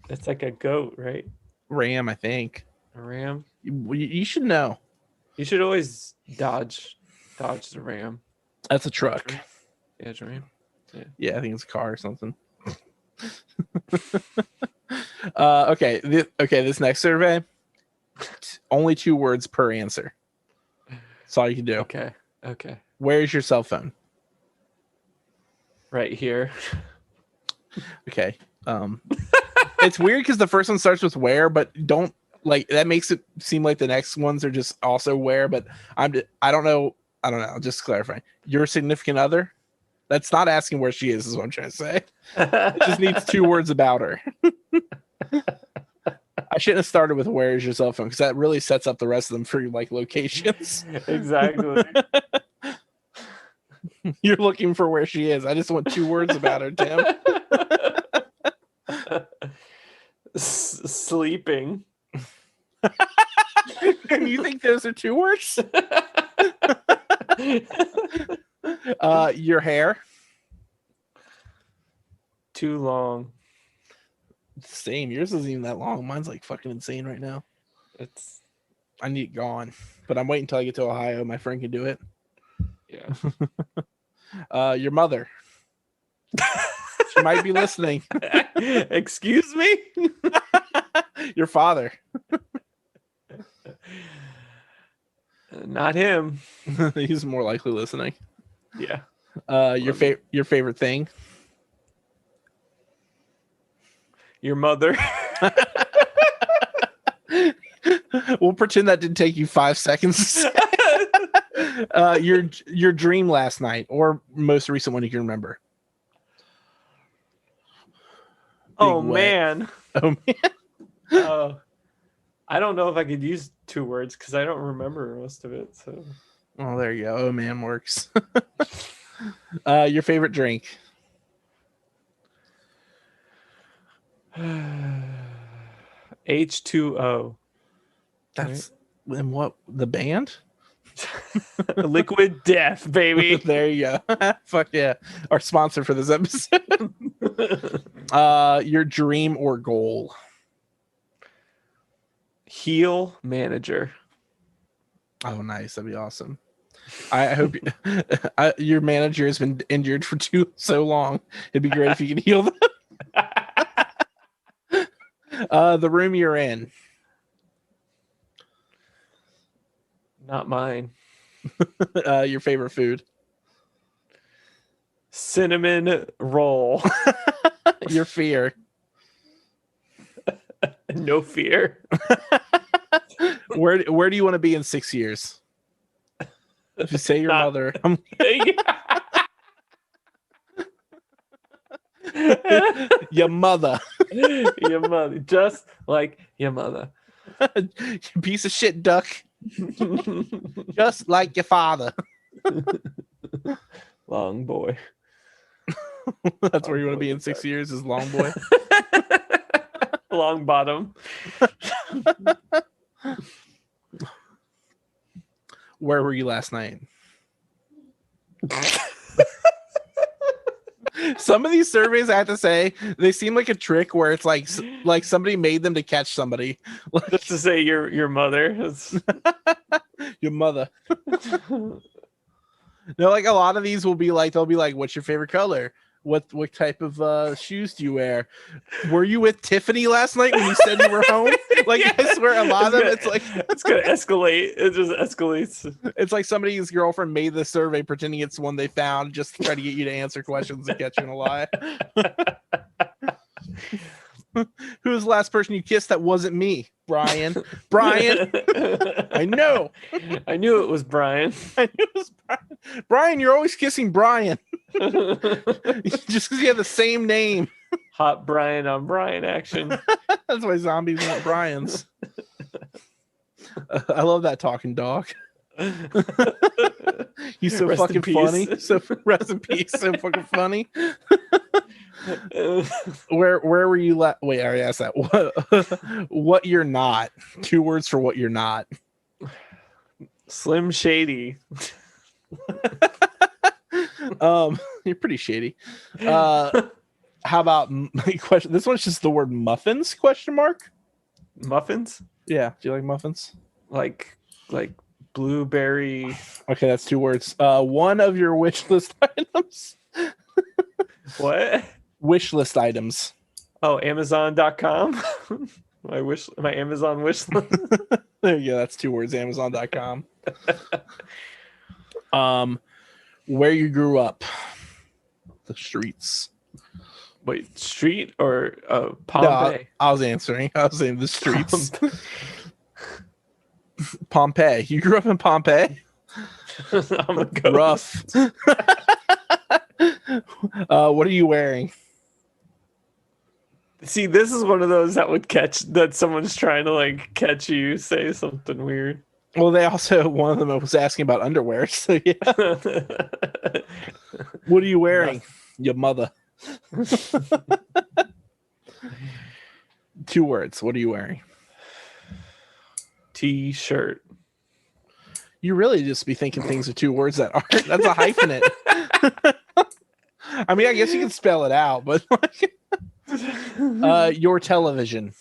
It's like a goat, right? Ram, I think. A ram. You should know. You should always dodge the ram. That's a truck. Yeah, it's a ram. Yeah, I think it's a car or something. Okay. This next survey, only 2 words per answer. That's all you can do. Okay. Where's your cell phone? Right here. Okay. It's weird because the first one starts with where, but don't like that makes it seem like the next ones are just also where. But I don't know. Just clarifying. Your significant other. That's not asking where she is what I'm trying to say. It just needs 2 words about her. I shouldn't have started with where is your cell phone because that really sets up the rest of them for like locations. Exactly. You're looking for where she is. I just want 2 words about her, Tim. Sleeping. And you think those are 2 words? Your hair. Too long. Same. Yours isn't even that long. Mine's like fucking insane right now. I need it gone. But I'm waiting until I get to Ohio. My friend can do it. Yeah. Your mother. She might be listening. Excuse me? Your father. Not him. He's more likely listening. Yeah. Your favorite thing. Your mother. We'll pretend that didn't take you 5 seconds. Your dream last night or most recent one you can remember. Oh man. Oh man. I don't know if I could use 2 words because I don't remember most of it. So. Oh, there you go. Oh man, works. Your favorite drink. H2O. That's in what the band? Liquid Death, baby. There you go. Fuck yeah. Our sponsor for this episode. Your dream or goal. Heel manager. Oh, nice. That'd be awesome. I hope your manager has been injured for so long. It'd be great if you could heal them. The room you're in. Not mine. Your favorite food. Cinnamon roll. Your fear. No fear. Where do you want to be in 6 years? If you say your mother. Your mother. Your mother, just like your mother. You piece of shit duck. Just like your father. Long boy. That's where you want to be in 6 years, is long boy. Long bottom. Where were you last night? Some of these surveys, I have to say, they seem like a trick where it's like somebody made them to catch somebody. Like, Just to say your mother. your mother. No, like a lot of these will be like, they'll be like, what's your favorite color? What type of shoes do you wear? Were you with Tiffany last night when you said you were home? Like, yeah. I swear a lot of them, it's like it's gonna escalate. It just escalates. It's like somebody's girlfriend made the survey pretending it's one they found just to try to get you to answer questions and catch you in a lie. Who was the last person you kissed that wasn't me? Brian. Brian. I know. I knew it was Brian. I knew it was Brian. Brian, you're always kissing Brian. Just because you have the same name. Hot Brian on Brian action. That's why zombies want Brian's. I love that talking dog. He's so Rest fucking funny. So rest in peace. So fucking funny. Where were you? Wait, I already asked that. What you're not? 2 words for what you're not. Slim Shady. You're pretty shady. How about question? This one's just the word muffins? Question mark. Muffins? Yeah. Do you like muffins? Like blueberry. Okay, that's 2 words. One of your wish list items. What? Wish list items. Oh, Amazon.com. my Amazon wish list. There you go. That's 2 words. Amazon.com. Where you grew up. The streets. Wait, street or Pompeii? No, I was answering. I was saying the streets. Pompeii. You grew up in Pompeii? I'm a ghost. Rough. What are you wearing? See, this is one of those that someone's trying to like catch you say something weird. Well, they also, one of them was asking about underwear. So yeah. What are you wearing? Your mother. 2 words. What are you wearing? T-shirt. You really just be thinking things are 2 words that aren't. That's a hyphenate. I mean, I guess you can spell it out, but like, your television.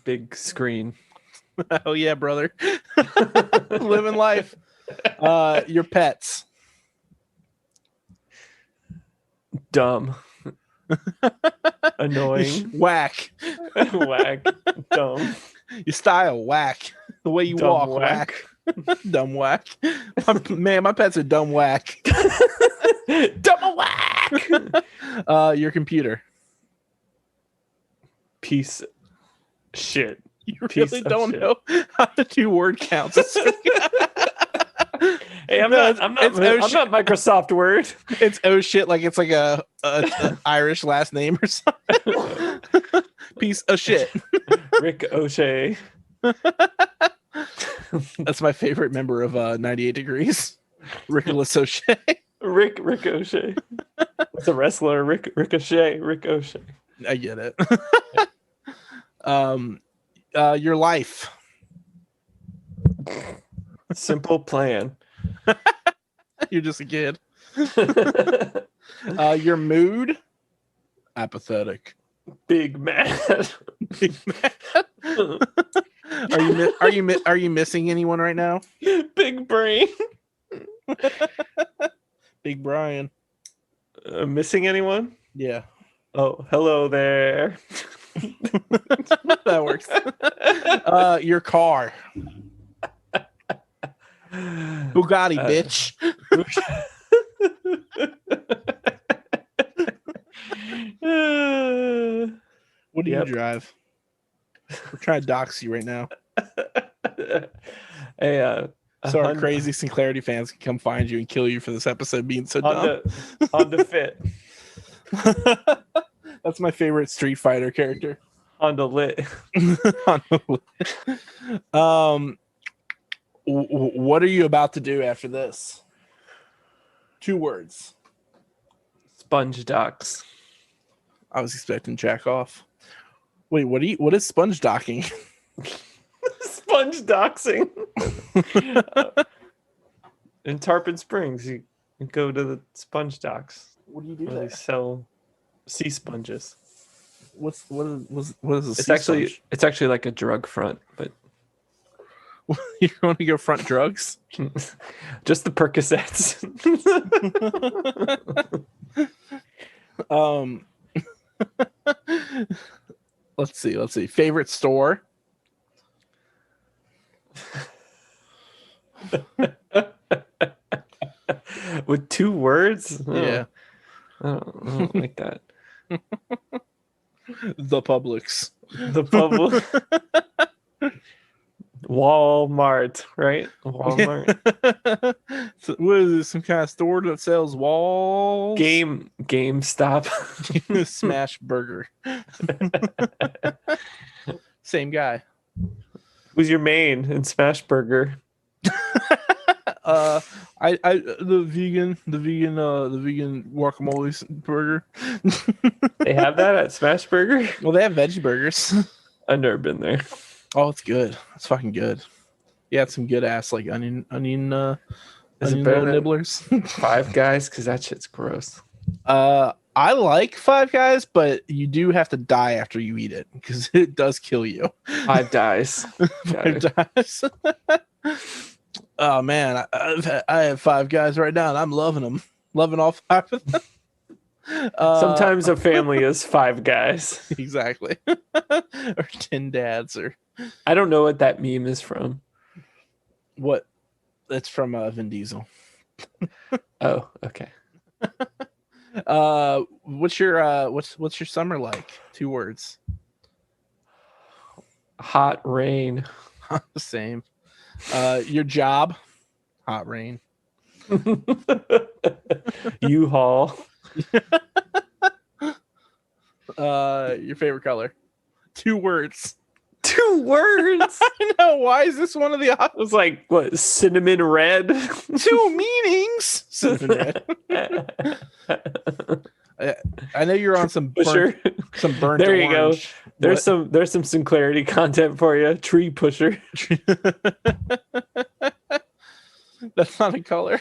Big screen. Oh yeah, brother. Living life. Your pets. Dumb. Annoying. Whack. Whack. Dumb. Your style, whack. The way you Dumb walk, whack. Dumb whack. Man, my pets are dumb whack. Dumb whack. Your computer. Piece of shit. You really don't know how to 2 word counts. Hey, I'm not Microsoft Word. It's oh shit, like it's like a Irish last name or something. Piece of shit. Rick O'Shea. That's my favorite member of 98 Degrees. Richolas O'Shea. Rick O'Shea. It's a wrestler. Rick O'Shea. I get it. Your life. Simple plan. You're just a kid. Your mood. Apathetic. Big mad. Big mad. Are you missing anyone right now? Big brain. Big Brian. Missing anyone? Yeah. Oh, hello there. That works. Your car. Bugatti, bitch. What do you drive? We're trying to dox you right now. Hey, so our crazy Sinclairity fans can come find you and kill you for this episode being so dumb. Honda Fit. That's my favorite Street Fighter character. Honda Lit. What are you about to do after this? 2 words. Sponge docks. I was expecting jack off. Wait, what is sponge docking? Sponge doxing. In Tarpon Springs, you go to the sponge docks. What do you do where there? they sell sea sponges. What is a It's sea actually sponge? it's actually like a drug front, but You want to go front drugs? just the Percocets. Let's see. Favorite store? With 2 words? Oh, Yeah. I don't like that. The Publix. The public. Walmart, right? Walmart. So what is this? Some kind of store that sells walls? GameStop. Smash Burger. Same guy. Who's your main in Smash Burger? The vegan guacamole burger. They have that at Smash Burger? Well, they have veggie burgers. I've never been there. Oh, it's good. It's fucking good. Yeah, it's some good ass like onion Is it onion better than nibblers. Five Guys? Because that shit's gross. I like Five Guys, but you do have to die after you eat it because it does kill you. 5 Dies. Five Guys. Oh man, I have Five Guys right now, and I'm loving them. Loving all 5 of them. Sometimes a family is 5 Guys. Exactly. Or 10 dads, or I don't know what that meme is from. what? That's from Vin Diesel. Oh, okay. What's your summer like? 2 words. Hot rain. Same. Your job? Hot rain. U-Haul. Your favorite color? 2 words. 2 words. I know. Why is this one of the It was like, what, cinnamon red? 2 meanings? Cinnamon red. I know you're on some Pusher. burnt There you orange. go. There's some Sinclairity content for you. Tree pusher. That's not a color.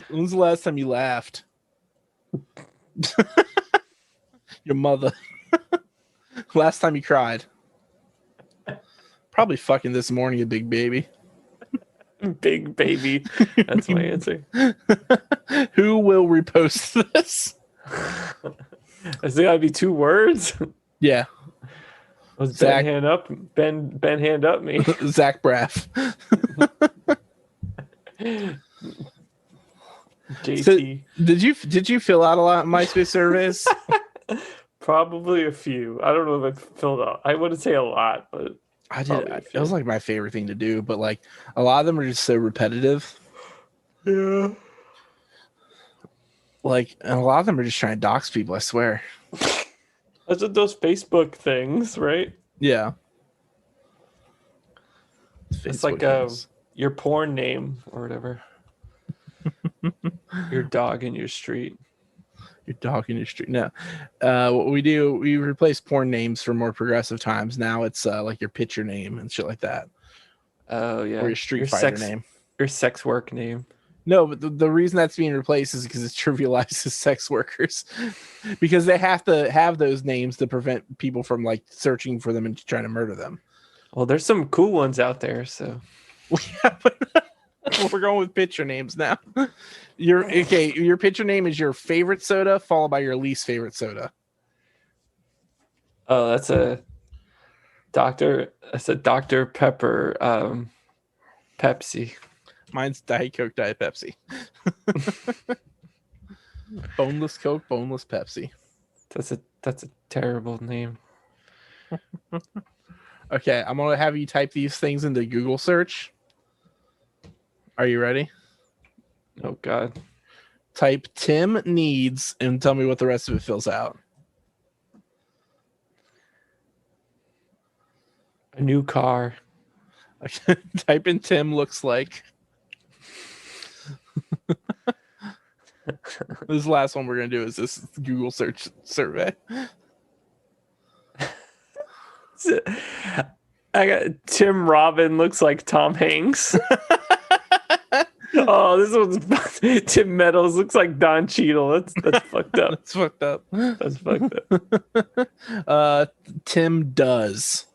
When's the last time you laughed? Your mother. Last time you cried? Probably fucking this morning, you big baby. Big baby. That's my answer. Who will repost this? Is it gotta be 2 words? Yeah. Was Zach. Ben hand up? Ben hand up me. Zach Braff. JT. So, did you fill out a lot of MySpace surveys? Probably a few. I don't know if I filled out. I wouldn't say a lot, but I did. probably a It few. was like my favorite thing to do, but like a lot of them are just so repetitive. Yeah. Like, and a lot of them are just trying to dox people. I swear. That's what those Facebook things, right? Yeah. It's like your porn name or whatever. Your dog in your street. Your dog in your street. No. What we do, we replace porn names for more progressive times. Now it's like your picture name and shit like that. Oh yeah. Or your Street Fighter name. Your sex work name. No, but the reason that's being replaced is because it trivializes sex workers. Because they have to have those names to prevent people from like searching for them and trying to murder them. Well, there's some cool ones out there, so We're going with picture names now. Your picture name is your favorite soda, followed by your least favorite soda. oh, that's a Dr. Pepper Pepsi. Mine's Diet Coke, Diet Pepsi. Boneless Coke, boneless Pepsi. That's a terrible name. Okay, I'm gonna have you type these things into Google search. Are you ready? Oh god. Type Tim needs and tell me what the rest of it fills out. A new car. Type in Tim looks like. This last one we're going to do is this Google search survey. I got Tim Robin looks like Tom Hanks. Oh, this one's Tim Meadows looks like Don Cheadle. That's fucked up. That's fucked up. That's fucked up. Tim does.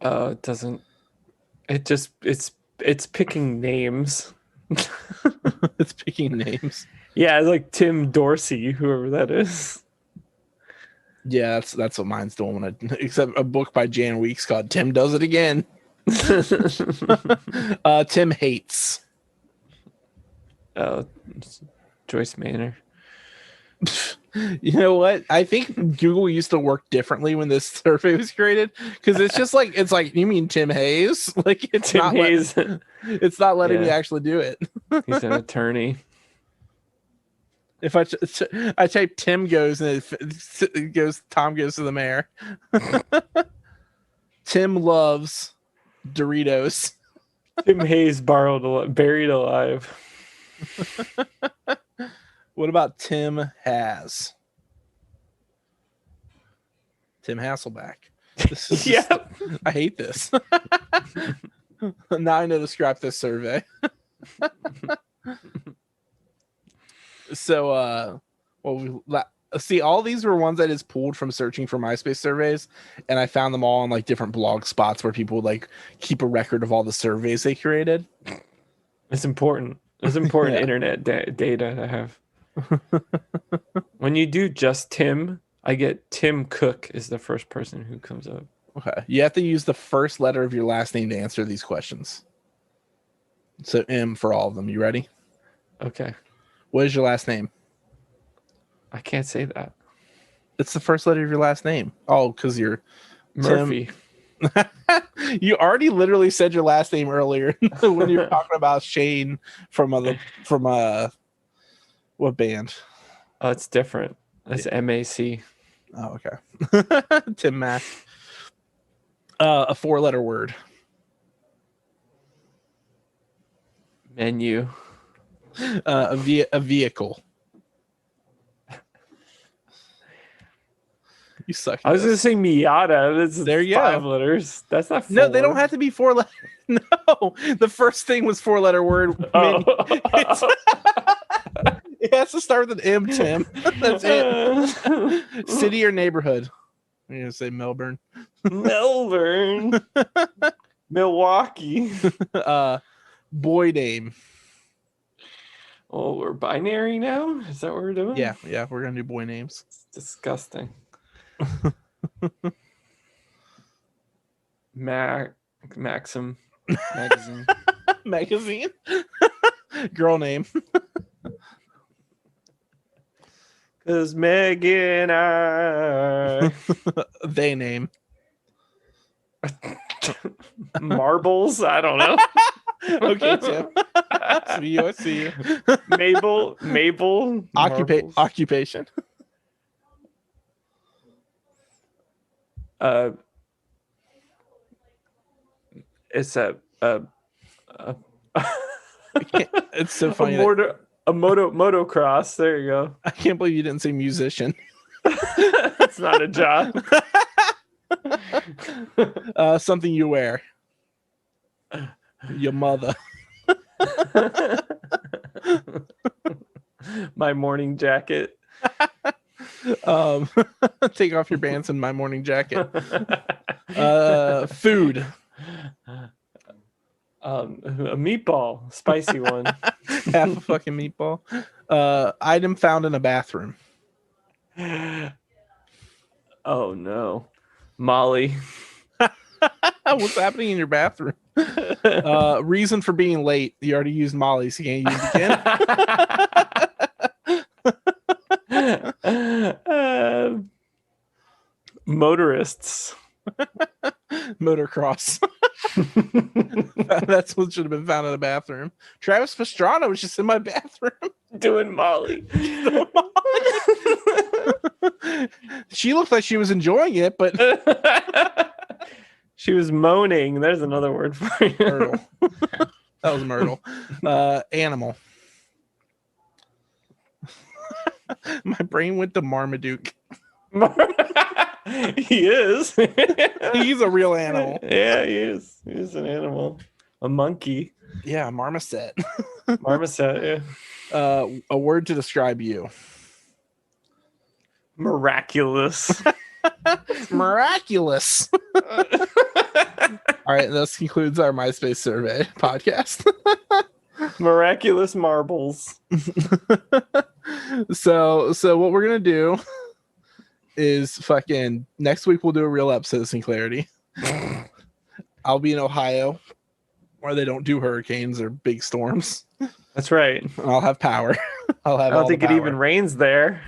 It doesn't. It just it's picking names. It's picking names. Yeah, it's like Tim Dorsey, whoever that is. Yeah, that's what mine's doing. Except a book by Jan Weeks called Tim Does It Again. Tim hates. Oh, Joyce Manor. You know what? I think Google used to work differently when this survey was created because it's like you mean Tim Hayes? Like it's Tim not Hayes. It's not letting me actually do it. He's an attorney. If I type Tim goes and it goes Tom goes to the mayor. Tim loves Doritos. Tim Hayes buried alive. What about Tim has? Tim Hasselback. This is Yep. I hate this. Now I know to scrap this survey. So, see, all these were ones I just pulled from searching for MySpace surveys, and I found them all on like different blog spots where people would like keep a record of all the surveys they created. It's important. It's important Yeah. internet data to have. When you do just Tim, I get Tim Cook is the first person who comes up. Okay. You have to use the first letter of your last name to answer these questions. So M for all of them. You ready? Okay. What is your last name? I can't say that. It's the first letter of your last name. Oh, because you're Murphy. You already literally said your last name earlier when you were talking about Shane from what band? Oh, it's different. It's MAC. Oh, okay. Tim Mack. A 4-letter word. Menu. A vehicle. You suck. I was going to say Miata. This is There you 5 go. letters. That's not 4. No, they don't have to be 4 letters. No, the first thing was 4-letter word. Oh. It has to start with an M, Tim. That's it. City or neighborhood? I'm going to say Melbourne. Melbourne. Milwaukee. Boy name. Oh, we're binary now? Is that what we're doing? Yeah, we're going to do boy names. It's disgusting. Maxim. Magazine. Magazine? Girl name. Because Meg and I. They name. Marbles? I don't know. Okay, Tim. See you. I see you. Mabel. Marbles. Occupation. It's a It's so funny. Motocross. There you go. I can't believe you didn't say musician. It's not a job. Something you wear. Your mother. My morning jacket. Take off your pants in my morning jacket. Food. A meatball, spicy one. Half a fucking meatball. Item found in a bathroom. Oh no, Molly. What's happening in your bathroom? Reason for being late. You already used Molly, so you can't use it again. Motorists. Motocross. That's what should have been found in the bathroom. Travis Pastrana was just in my bathroom doing Molly. She looked like she was enjoying it, but she was moaning. There's another word for you. Myrtle. That was Myrtle. Animal. My brain went to Marmaduke. He is. He's a real animal. Yeah, he is. He's an animal. A monkey. Yeah, marmoset. Marmoset, yeah. A word to describe you. Miraculous. Miraculous. All right, this concludes our MySpace survey podcast. Miraculous marbles. So what we're gonna do is fucking next week we'll do a real episode of Sinclairity. I'll be in Ohio where they don't do hurricanes or big storms. That's right. I'll have power. I don't think it even rains there.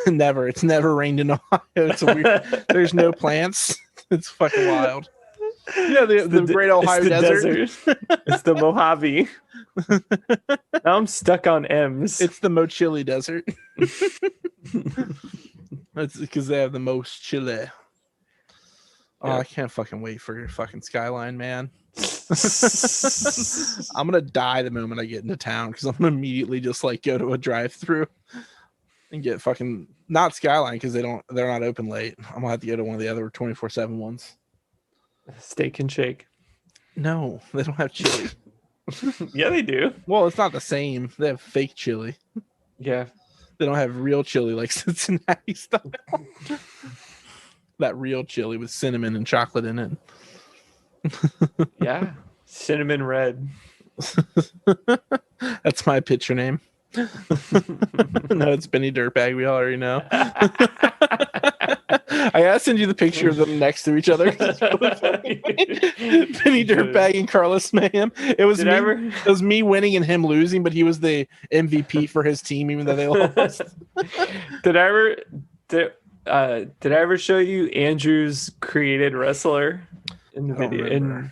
Never. It's never rained in Ohio. It's a weird. There's no plants. It's fucking wild. Yeah, the Great Ohio Desert. It's the Mojave. Now I'm stuck on M's. It's the Mochili Desert. That's because they have the most chili. Oh, I can't fucking wait for your fucking skyline, man. I'm gonna die the moment I get into town because I'm gonna immediately just like go to a drive-through and get fucking not skyline because they're not open late. I'm gonna have to go to one of the other 24/7 ones. Steak and Shake. No, they don't have chili. Yeah, they do. Well, it's not the same. They have fake chili. Yeah. They don't have real chili like Cincinnati style. That real chili with cinnamon and chocolate in it. Yeah. Cinnamon red. That's my picture name. No, it's Benny Dirtbag. We already know. I gotta send you the picture of them next to each other. Benny Dirtbag and Carlos Mayhem. It was me winning and him losing, but he was the MVP for his team, even though they lost. Did I ever show you Andrew's created wrestler in the video?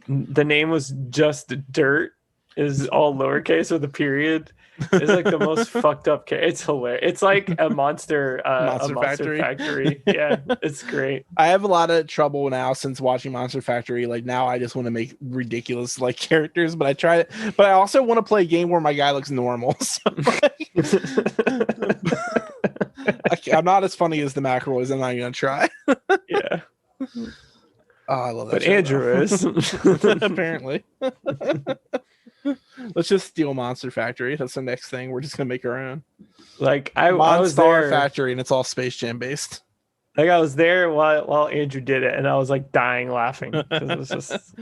The name was just Dirt. Is all lowercase with a period. It's like the most fucked up character. It's hilarious. It's like a monster factory. Yeah, it's great. I have a lot of trouble now since watching Monster Factory. Like now I just want to make ridiculous like characters, but I try it. But I also want to play a game where my guy looks normal. So, I'm not as funny as the McElroys. I'm not gonna try. Yeah. Oh, I love that. But Andrew is apparently. Let's just steal Monster Factory. That's the next thing. We're just gonna make our own. Like I was Monster there, Factory, and it's all Space Jam based. Like I was there while Andrew did it, and I was like dying laughing because it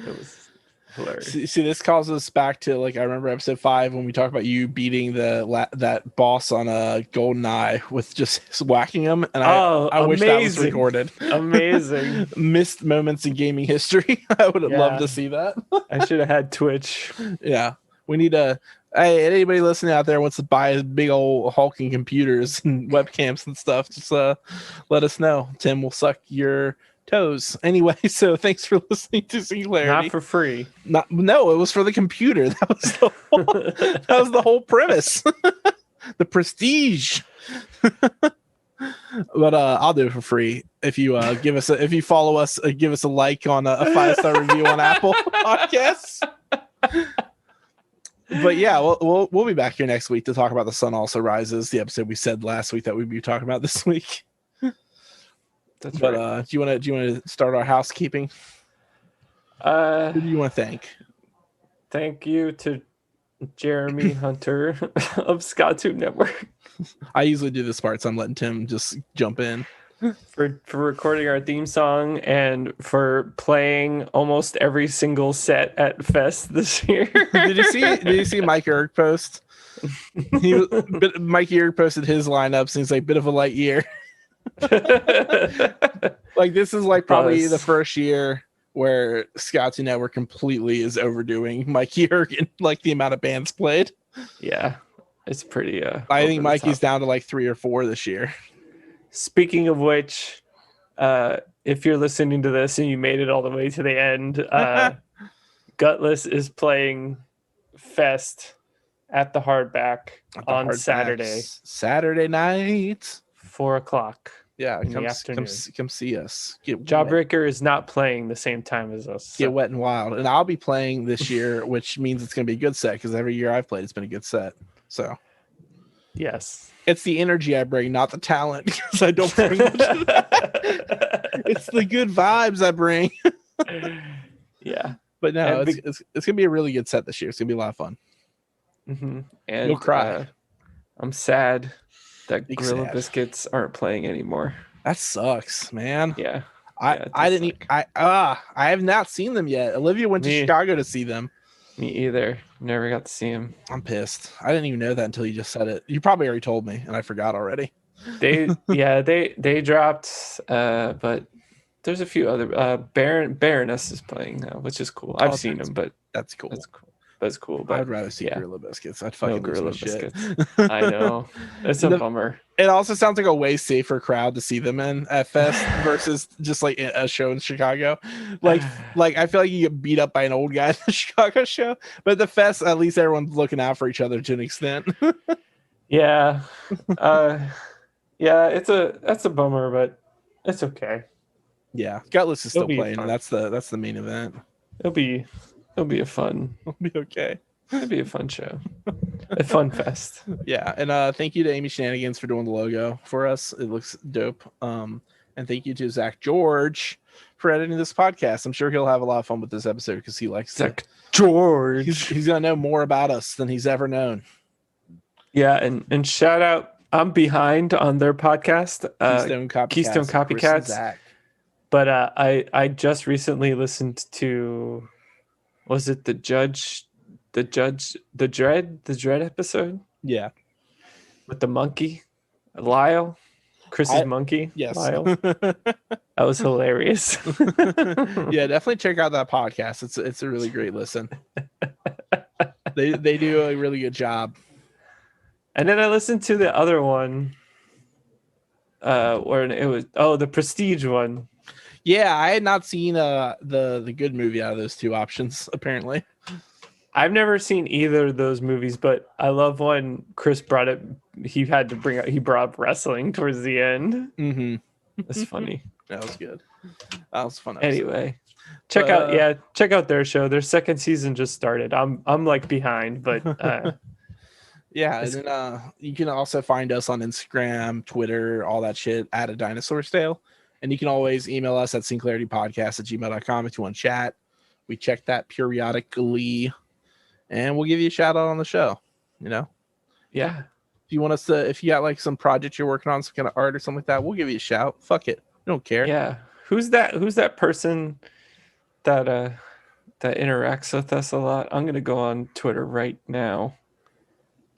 was hilarious. See, this calls us back to like I remember episode 5 when we talked about you beating that boss on a golden eye with just whacking him, and I wish that was recorded. Amazing. Missed moments in gaming history. I would have loved to see that. I should have had Twitch. Yeah, we need a. Hey, anybody listening out there wants to buy big old hulking computers and webcams and stuff? Just let us know. Tim will suck your toes. Anyway, so thanks for listening to Sinclairity. Not for free. No, it was for the computer. That was the whole premise. The prestige. But I'll do it for free if you if you follow us, give us a like on a 5-star review on Apple Podcasts. But yeah, we'll be back here next week to talk about The Sun Also Rises, the episode we said last week that we'd be talking about this week. That's but right. do you want to start our housekeeping? Who do you want to thank? Thank you to Jeremy Hunter of ScottTube Network. I usually do this part, so I'm letting Tim just jump in. For recording our theme song and for playing almost every single set at Fest this year. Did you see Mike Erg post? Mike Erg posted his lineups and he's like, bit of a light year. Like this is like probably the first year where ScottTube Network completely is overdoing Mikey Erg and like the amount of bands played. Yeah, it's pretty. I think Mikey's down to like 3 or 4 this year. Speaking of which, if you're listening to this and you made it all the way to the end, Gutless is playing Fest at the Hardback At the on Hardbacks. Saturday, Saturday night. 4:00. Yeah, in the come afternoon. come see us. Get wet. Jawbreaker is not playing the same time as us. Get wet and wild. And I'll be playing this year, which means it's going to be a good set because every year I've played, it's been a good set. So Yes. it's the energy I bring, not the talent, because I don't bring much of that. It's the good vibes I bring. Yeah. But no, it's gonna be a really good set this year. It's gonna be a lot of fun. Mm-hmm. And you'll cry. I'm sad that Big Gorilla sad. Biscuits aren't playing anymore. That sucks, man. Yeah. I have not seen them yet. Olivia went to Chicago to see them. Me either. Never got to see him. I'm pissed. I didn't even know that until you just said it. You probably already told me, and I forgot already. They dropped, but there's a few other. Baroness is playing now, which is cool. I've seen him, but that's cool. That's cool. But I'd rather see Gorilla Biscuits. I'd fucking Gorilla Biscuits. I know. It's a bummer. It also sounds like a way safer crowd to see them in at Fest versus just like a show in Chicago. Like I feel like you get beat up by an old guy at the Chicago show, but at the Fest, at least everyone's looking out for each other to an extent. Yeah. That's a bummer, but it's okay. Yeah, Gutless is still playing, and that's the main event. It'll be a fun. It'll be okay. It'll be a fun show. A fun fest. Yeah, and thank you to Amy Shenanigans for doing the logo for us. It looks dope. And thank you to Zach George for editing this podcast. I'm sure he'll have a lot of fun with this episode because he likes Zach George. He's gonna know more about us than he's ever known. Yeah, and shout out. I'm behind on their podcast, Keystone Copycats. But I just recently listened to, was it the Dread episode? Yeah, with the monkey, Lyle, Chris's monkey. Yes, Lyle. That was hilarious. Yeah, definitely check out that podcast. It's a really great listen. They do a really good job. And then I listened to the other one, where it was the Prestige one. Yeah, I had not seen the good movie out of those two options. Apparently, I've never seen either of those movies, but I love when Chris brought it. He brought up wrestling towards the end. Mm-hmm. That's funny. That was good. That was fun. Anyway, check out their show. Their second season just started. I'm like behind, but. Yeah, and then you can also find us on Instagram, Twitter, all that shit at A Dinosaurs Tale. And you can always email us at sinclairitypodcast@gmail.com if you want to chat. We check that periodically, and we'll give you a shout out on the show. You know? Yeah. If you want us to, if you got like some project you're working on, some kind of art or something like that, we'll give you a shout. Fuck it. We don't care. Yeah. Who's that person that interacts with us a lot? I'm gonna go on Twitter right now.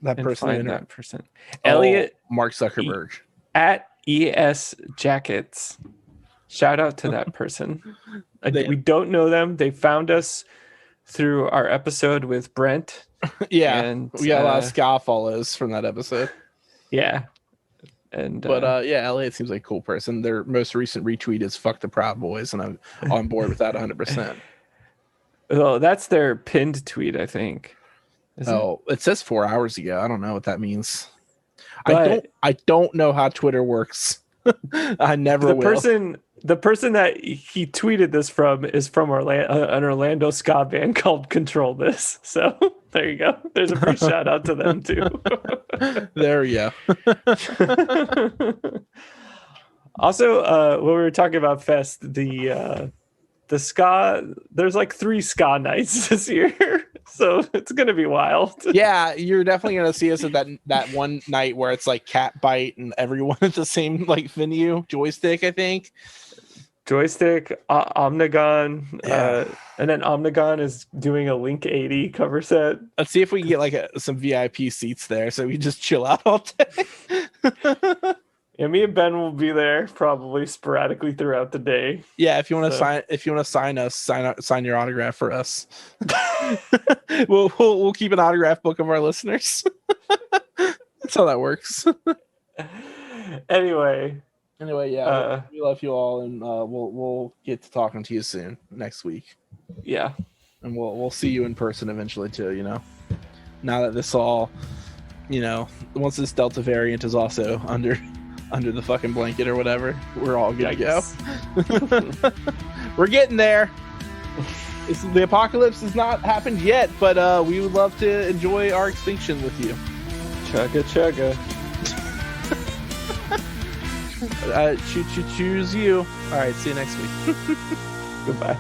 That person. Elliot Mark Zuckerberg at ES Jackets. Shout out to that person. We don't know them. They found us through our episode with Brent. Yeah, and we got a lot of ska follows from that episode. Yeah, Elliot seems like a cool person. Their most recent retweet is "fuck the Proud Boys," and I'm on board with that 100%. Oh, that's their pinned tweet, I think. It says 4 hours ago. I don't know what that means. But I don't know how Twitter works. I never will. The person that he tweeted this from is from an Orlando ska band called Control This. So there you go. There's a free shout out to them too. There we go. Also, when we were talking about Fest, the ska, there's like 3 ska nights this year. So it's gonna be wild. Yeah, you're definitely gonna see us at that one night where it's like cat bite and everyone at the same like venue. Joystick, I think. Joystick, Omnigon, and then Omnigon is doing a Link 80 cover set. Let's see if we can get like some VIP seats there, so we just chill out all day. Yeah, me and Ben will be there probably sporadically throughout the day. Yeah, if you want to sign us, sign your autograph for us. we'll keep an autograph book of our listeners. That's how that works. Anyway, Anyway, yeah, we love you all, and we'll get to talking to you soon next week. Yeah. And we'll see you in person eventually too. Now that this all, once this Delta variant is also under the fucking blanket or whatever, we're all good to go. We're getting there. The apocalypse has not happened yet, but we would love to enjoy our extinction with you. Chugga chugga. Choose you. All right, see you next week. Goodbye.